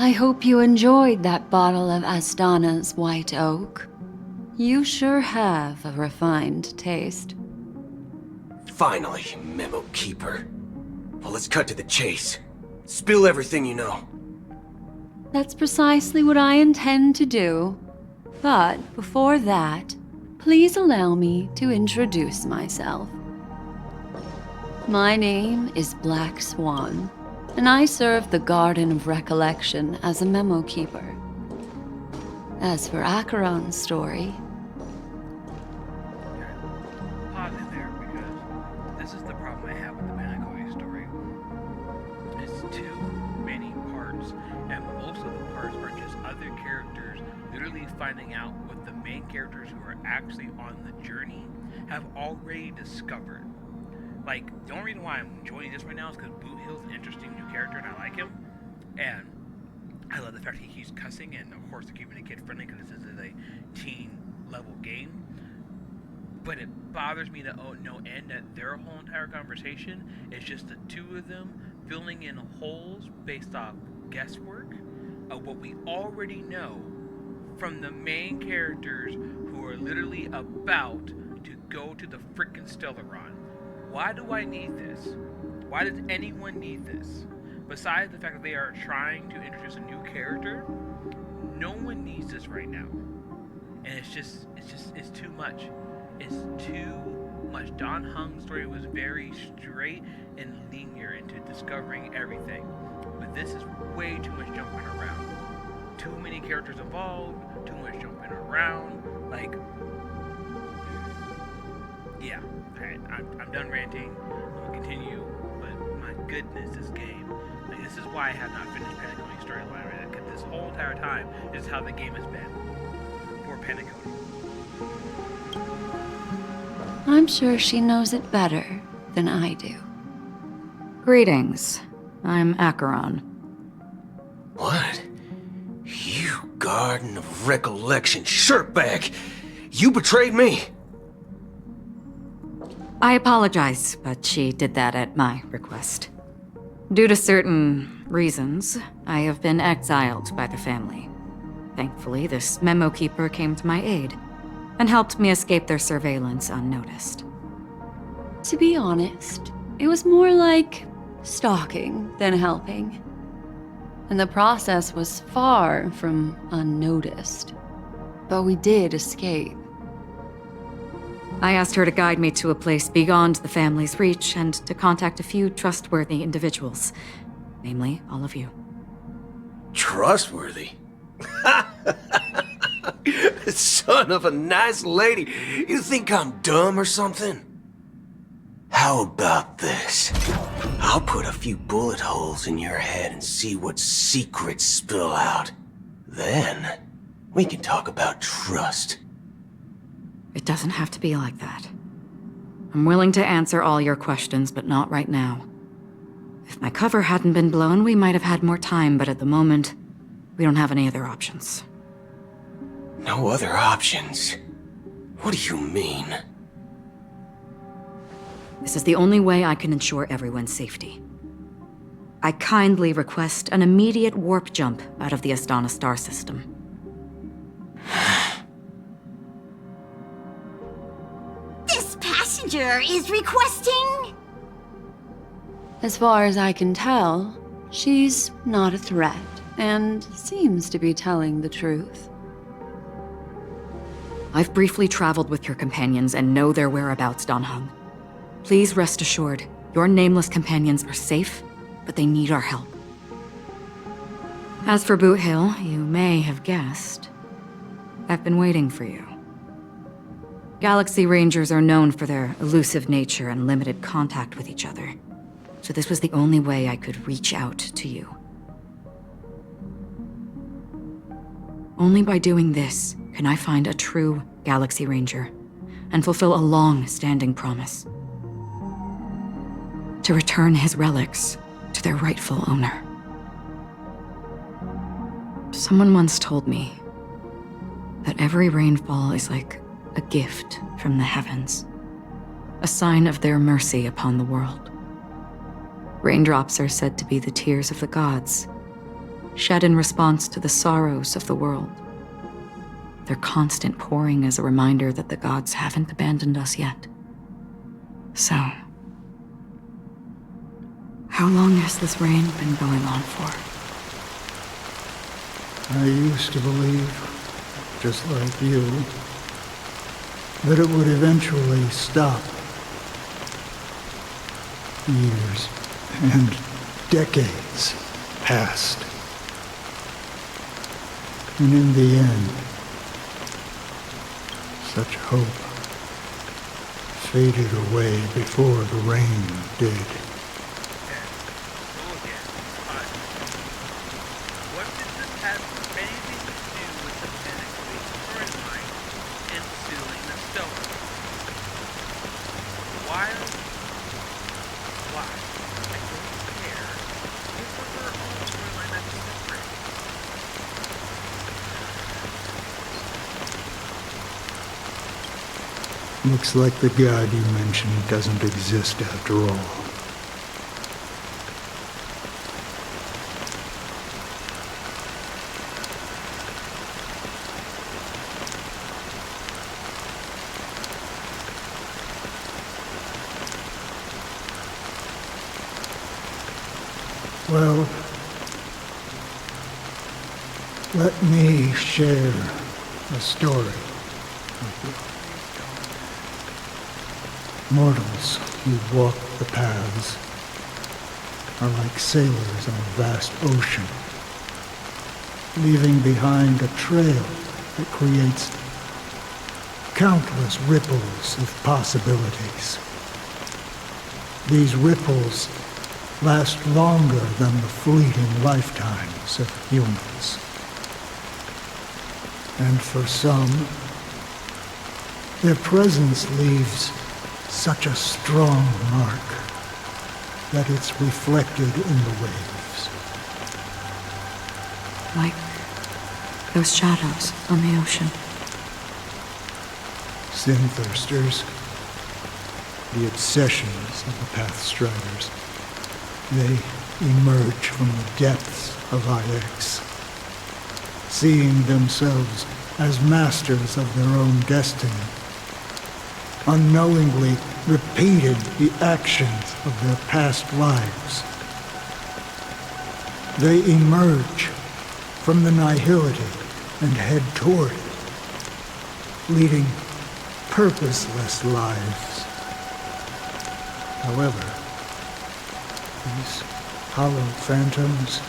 I hope you enjoyed that bottle of Astana's White Oak. You sure have a refined taste. Finally, Memo Keeper. Well, let's cut to the chase. Spill everything you know. That's precisely what I intend to do. But before that, please allow me to introduce myself. My name is Black Swan, and I serve the Garden of Recollection as a Memo Keeper. As for Acheron's story... Pause it there, because this is the problem I have with the Penacony story. It's too many parts, and most of the parts are just other characters literally finding out what the main characters who are actually on the journey have already discovered. Like, the only reason why I'm enjoying this right now is because Boot Hill's an interesting new character and I like him. And I love the fact he keeps cussing, and of course they're keeping it kid friendly because this is a teen level game. But it bothers me to no end that their whole entire conversation is just the two of them filling in holes based off guesswork of what we already know from the main characters who are literally about to go to the frickin' Stellaron. Why do I need this? Why does anyone need this? Besides the fact that they are trying to introduce a new character, no one needs this right now. And it's too much. It's too much. Dan Heng's story was very straight and linear into discovering everything. But this is way too much jumping around. Too many characters involved, too much jumping around. Like, yeah. Alright, I'm done ranting. I'm gonna continue, but my goodness, this game. Like, this is why I have not finished Penacony storyline right now, because this whole entire time is how the game has been for Penacony. I'm sure she knows it better than I do. Greetings. I'm Acheron. What? You Garden of Recollection shirtbag! You betrayed me! I apologize, but she did that at my request. Due to certain reasons, I have been exiled by the family. Thankfully, this Memo Keeper came to my aid and helped me escape their surveillance unnoticed. To be honest, it was more like stalking than helping. And the process was far from unnoticed. But we did escape. I asked her to guide me to a place beyond the family's reach and to contact a few trustworthy individuals. Namely, all of you. Trustworthy? Son of a nice lady. You think I'm dumb or something? How about this? I'll put a few bullet holes in your head and see what secrets spill out. Then, we can talk about trust. It doesn't have to be like that. I'm willing to answer all your questions, but not right now. If my cover hadn't been blown, we might have had more time, but at the moment, we don't have any other options. No other options? What do you mean? This is the only way I can ensure everyone's safety. I kindly request an immediate warp jump out of the Astana star system. This passenger is requesting... As far as I can tell, she's not a threat, and seems to be telling the truth. I've briefly traveled with your companions and know their whereabouts, Dan Heng. Please rest assured, your nameless companions are safe, but they need our help. As for Boot Hill, you may have guessed. I've been waiting for you. Galaxy Rangers are known for their elusive nature and limited contact with each other, so this was the only way I could reach out to you. Only by doing this can I find a true Galaxy Ranger and fulfill a long-standing promise. To return his relics to their rightful owner. Someone once told me that every rainfall is like a gift from the heavens, a sign of their mercy upon the world. Raindrops are said to be the tears of the gods, shed in response to the sorrows of the world. Their constant pouring is a reminder that the gods haven't abandoned us yet. So, how long has this rain been going on for? I used to believe, just like you, that it would eventually stop. Years and decades passed. And in the end, such hope faded away before the rain did. What did this have anything to do with the Penacony storyline and sealing the stone? Why? I don't care. Give her her own storyline that's separate. Looks like the god you mentioned doesn't exist after all. Well, let me share a story with you. Mortals who walk the paths are like sailors on a vast ocean, leaving behind a trail that creates countless ripples of possibilities. These ripples last longer than the fleeting lifetimes of humans. And for some, their presence leaves such a strong mark that it's reflected in the waves. Like those shadows on the ocean. Sin-thirsters, the obsessions of the Pathstriders, they emerge from the depths of IX, seeing themselves as masters of their own destiny, unknowingly repeating the actions of their past lives. They emerge from the nihility and head toward it, leading purposeless lives. However, these hollow phantoms,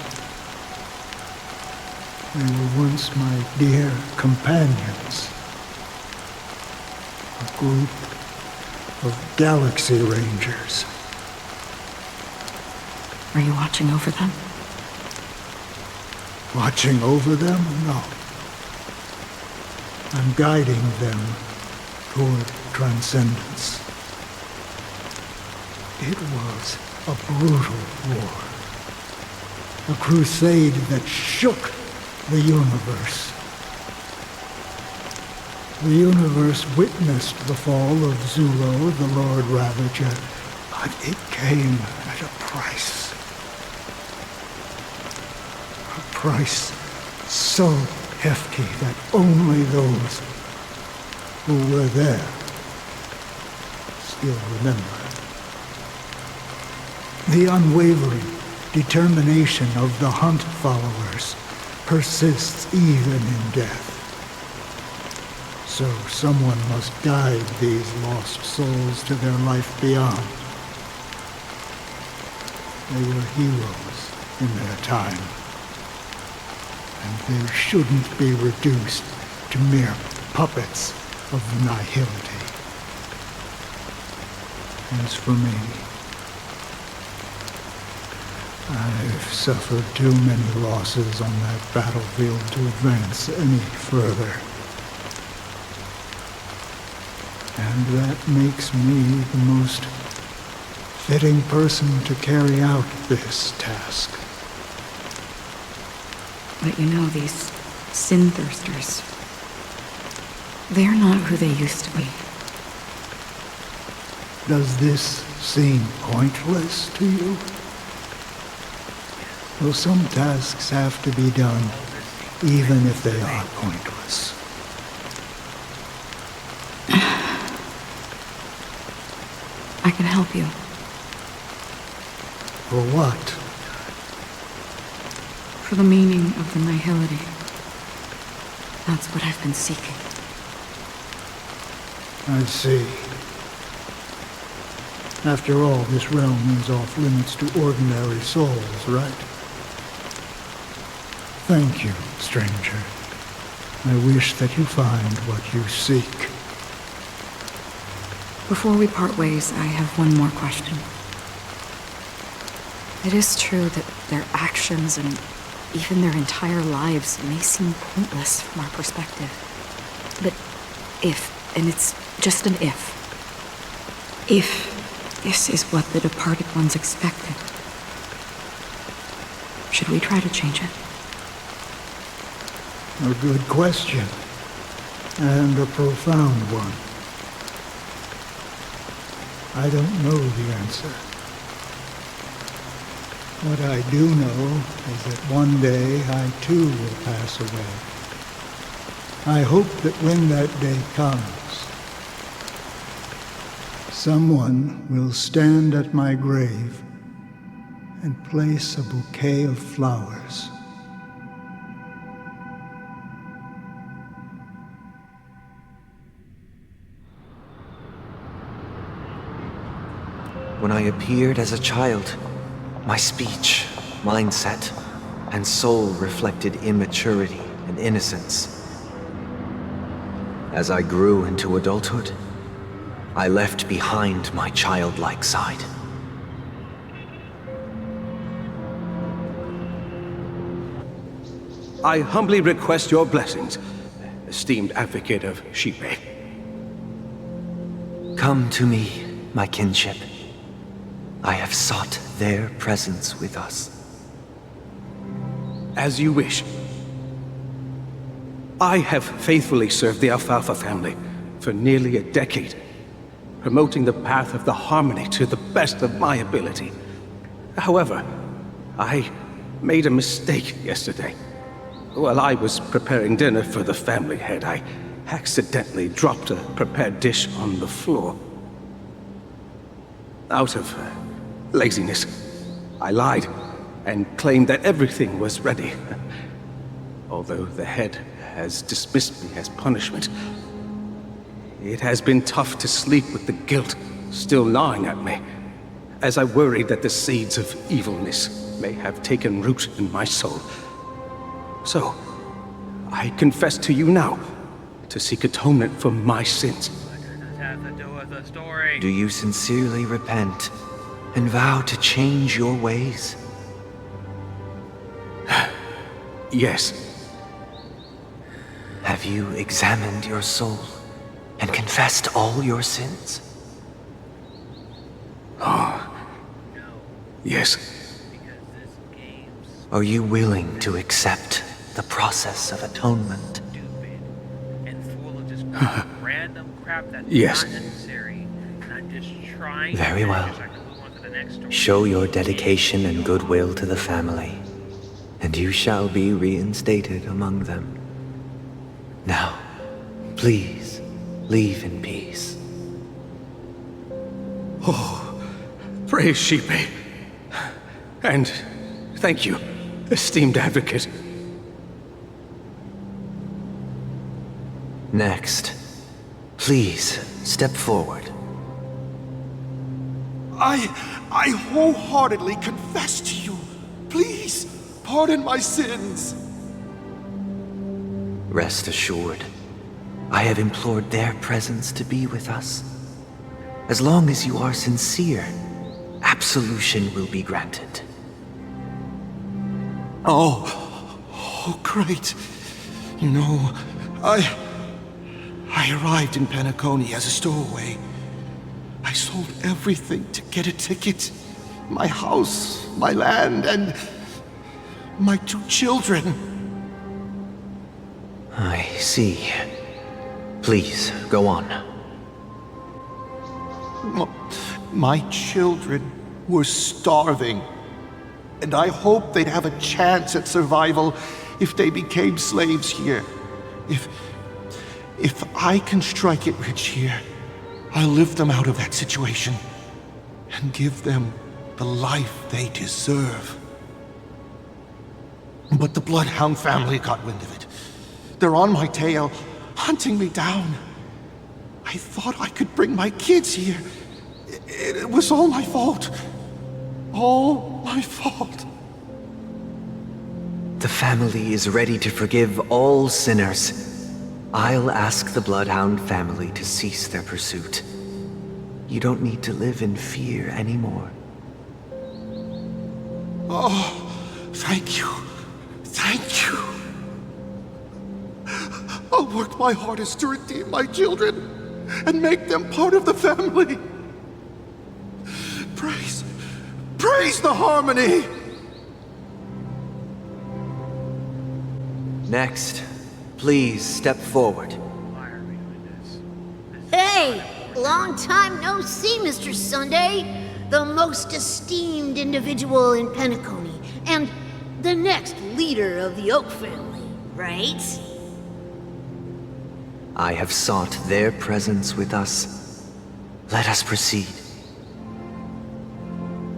they were once my dear companions. A group of Galaxy Rangers. Are you watching over them? Watching over them? No. I'm guiding them toward transcendence. It was a brutal war. A crusade that shook the universe. The universe witnessed the fall of Zulo, the Lord Ravager, but it came at a price. A price so hefty that only those who were there still remember. The unwavering determination of the Hunt followers persists even in death. So someone must guide these lost souls to their life beyond. They were heroes in their time, and they shouldn't be reduced to mere puppets of nihility. As for me, I've suffered too many losses on that battlefield to advance any further. And that makes me the most fitting person to carry out this task. But you know, these sin thirsters, they're not who they used to be. Does this seem pointless to you? Well, some tasks have to be done, even if they are pointless. I can help you. For what? For the meaning of the nihility. That's what I've been seeking. I see. After all, this realm is off limits to ordinary souls, right? Thank you, stranger. I wish that you find what you seek. Before we part ways, I have one more question. It is true that their actions and even their entire lives may seem pointless from our perspective. But if, and it's just an if this is what the departed ones expected, should we try to change it? A good question, and a profound one. I don't know the answer. What I do know is that one day I too will pass away. I hope that when that day comes, someone will stand at my grave and place a bouquet of flowers. When I appeared as a child, my speech, mindset, and soul reflected immaturity and innocence. As I grew into adulthood, I left behind my childlike side. I humbly request your blessings, esteemed advocate of Shipe. Come to me, my kinship. I have sought their presence with us. As you wish. I have faithfully served the Alfalfa family for nearly a decade, promoting the path of the harmony to the best of my ability. However, I made a mistake yesterday. While I was preparing dinner for the family head, I accidentally dropped a prepared dish on the floor. Out of laziness, I lied and claimed that everything was ready. Although the head has dismissed me as punishment, it has been tough to sleep with the guilt still gnawing at me, as I worried that the seeds of evilness may have taken root in my soul. So, I confess to you now to seek atonement for my sins. Do you sincerely repent and vow to change your ways? Yes. Have you examined your soul and confessed all your sins? Yes. Are you willing to accept the process of atonement? Random crap that's Yes. not necessary. Not just trying. Very well. Show your dedication and goodwill to the family, and you shall be reinstated among them. Now, please, leave in peace. Oh, praise Shipe. And thank you, esteemed advocate. Next, please step forward. I wholeheartedly confess to you. Please, pardon my sins. Rest assured, I have implored their presence to be with us. As long as you are sincere, absolution will be granted. Oh, great. You know, I arrived in Penacony as a stowaway. I sold everything to get a ticket. My house, my land, and my 2 children. I see. Please, go on. My children were starving, and I hoped they'd have a chance at survival if they became slaves here. If I can strike it rich here, I'll lift them out of that situation and give them the life they deserve. But the Bloodhound family got wind of it. They're on my tail, hunting me down. I thought I could bring my kids here. It was all my fault. All my fault. The family is ready to forgive all sinners. I'll ask the Bloodhound family to cease their pursuit. You don't need to live in fear anymore. Oh, thank you. Thank you. I'll work my hardest to redeem my children and make them part of the family. Praise the harmony! Next, please step forward. Hey! Long time no see, Mr. Sunday. The most esteemed individual in Penacony, and the next leader of the Oak family, right? I have sought their presence with us. Let us proceed.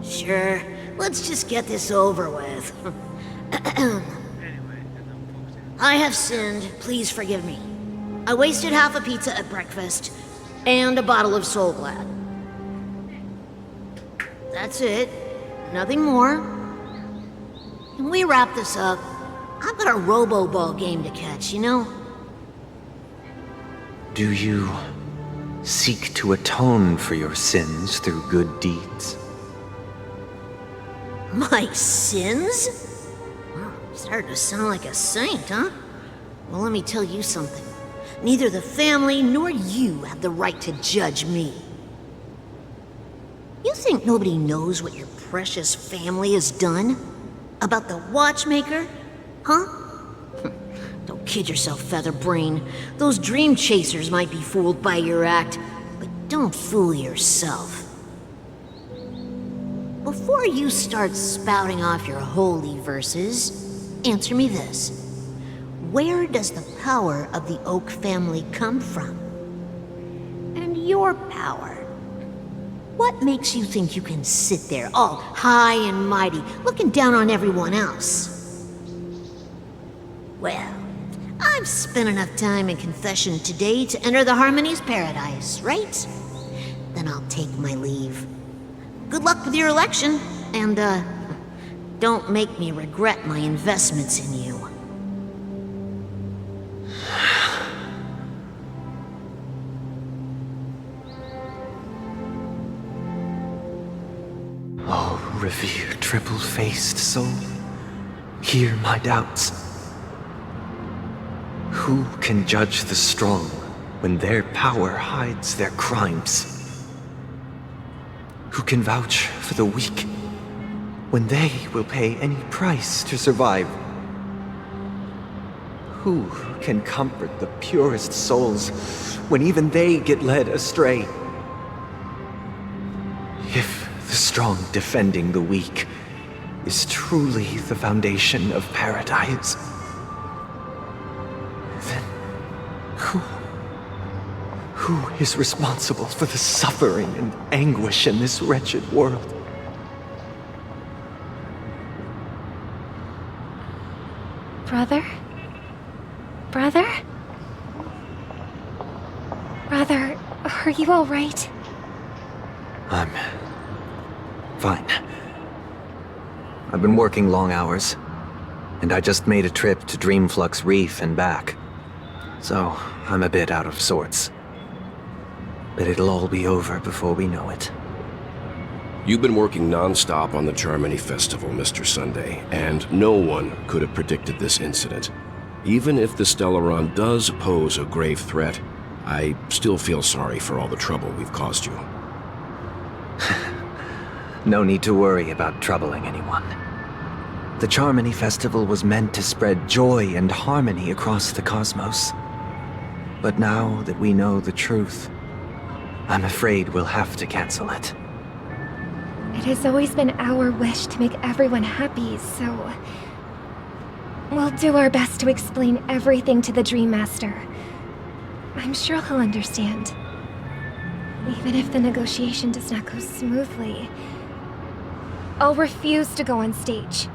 Sure. Let's just get this over with. I have sinned. Please forgive me. I wasted half a pizza at breakfast, and a bottle of Soul Glad. That's it. Nothing more. Can we wrap this up? I've got a robo-ball game to catch, you know? Do you seek to atone for your sins through good deeds? My sins? Wow, starting to sound like a saint, huh? Well, let me tell you something. Neither the family nor you have the right to judge me. You think nobody knows what your precious family has done? About the watchmaker? Huh? Don't kid yourself, Featherbrain. Those dream chasers might be fooled by your act, but don't fool yourself. Before you start spouting off your holy verses, answer me this. Where does the power of the Oak family come from? And your power? What makes you think you can sit there all high and mighty, looking down on everyone else? Well, I've spent enough time in confession today to enter the Harmony's paradise, right? Then I'll take my leave. Good luck with your election, and, don't make me regret my investments in you. Oh, revered triple-faced soul, hear my doubts. Who can judge the strong when their power hides their crimes? Who can vouch for the weak when they will pay any price to survive? Who can comfort the purest souls when even they get led astray? If the strong defending the weak is truly the foundation of paradise, then who is responsible for the suffering and anguish in this wretched world? Brother? Brother? Brother, are you all right? I'm fine. I've been working long hours, and I just made a trip to Dreamflux Reef and back. So, I'm a bit out of sorts. But it'll all be over before we know it. You've been working non-stop on the Charmony Festival, Mr. Sunday, and no one could have predicted this incident. Even if the Stellaron does pose a grave threat, I still feel sorry for all the trouble we've caused you. No need to worry about troubling anyone. The Charmony Festival was meant to spread joy and harmony across the cosmos. But now that we know the truth, I'm afraid we'll have to cancel it. It has always been our wish to make everyone happy, so... we'll do our best to explain everything to the Dream Master. I'm sure he'll understand. Even if the negotiation does not go smoothly, I'll refuse to go on stage.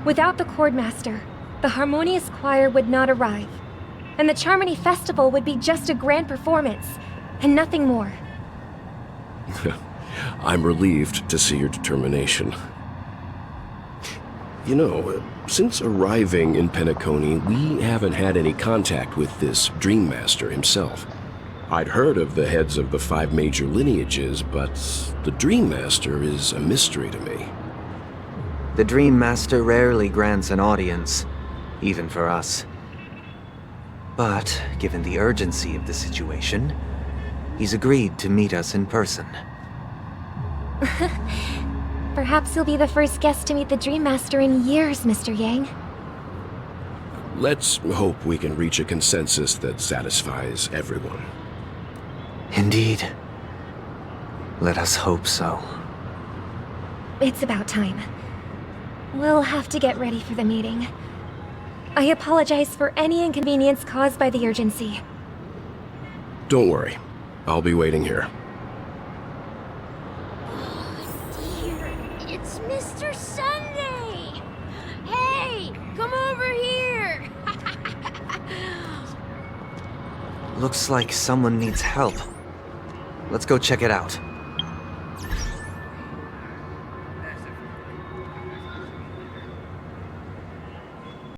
Without the Chord Master, the Harmonious Choir would not arrive, and the Charmony Festival would be just a grand performance, and nothing more. I'm relieved to see your determination. You know, since arriving in Penacony, we haven't had any contact with this Dream Master himself. I'd heard of the heads of the 5 major lineages, but the Dream Master is a mystery to me. The Dream Master rarely grants an audience, even for us. But, given the urgency of the situation, he's agreed to meet us in person. Perhaps you'll be the first guest to meet the Dream Master in years, Mr. Yang. Let's hope we can reach a consensus that satisfies everyone. Indeed. Let us hope so. It's about time. We'll have to get ready for the meeting. I apologize for any inconvenience caused by the urgency. Don't worry. I'll be waiting here. It's Mr. Sunday! Hey, come over here! Looks like someone needs help. Let's go check it out.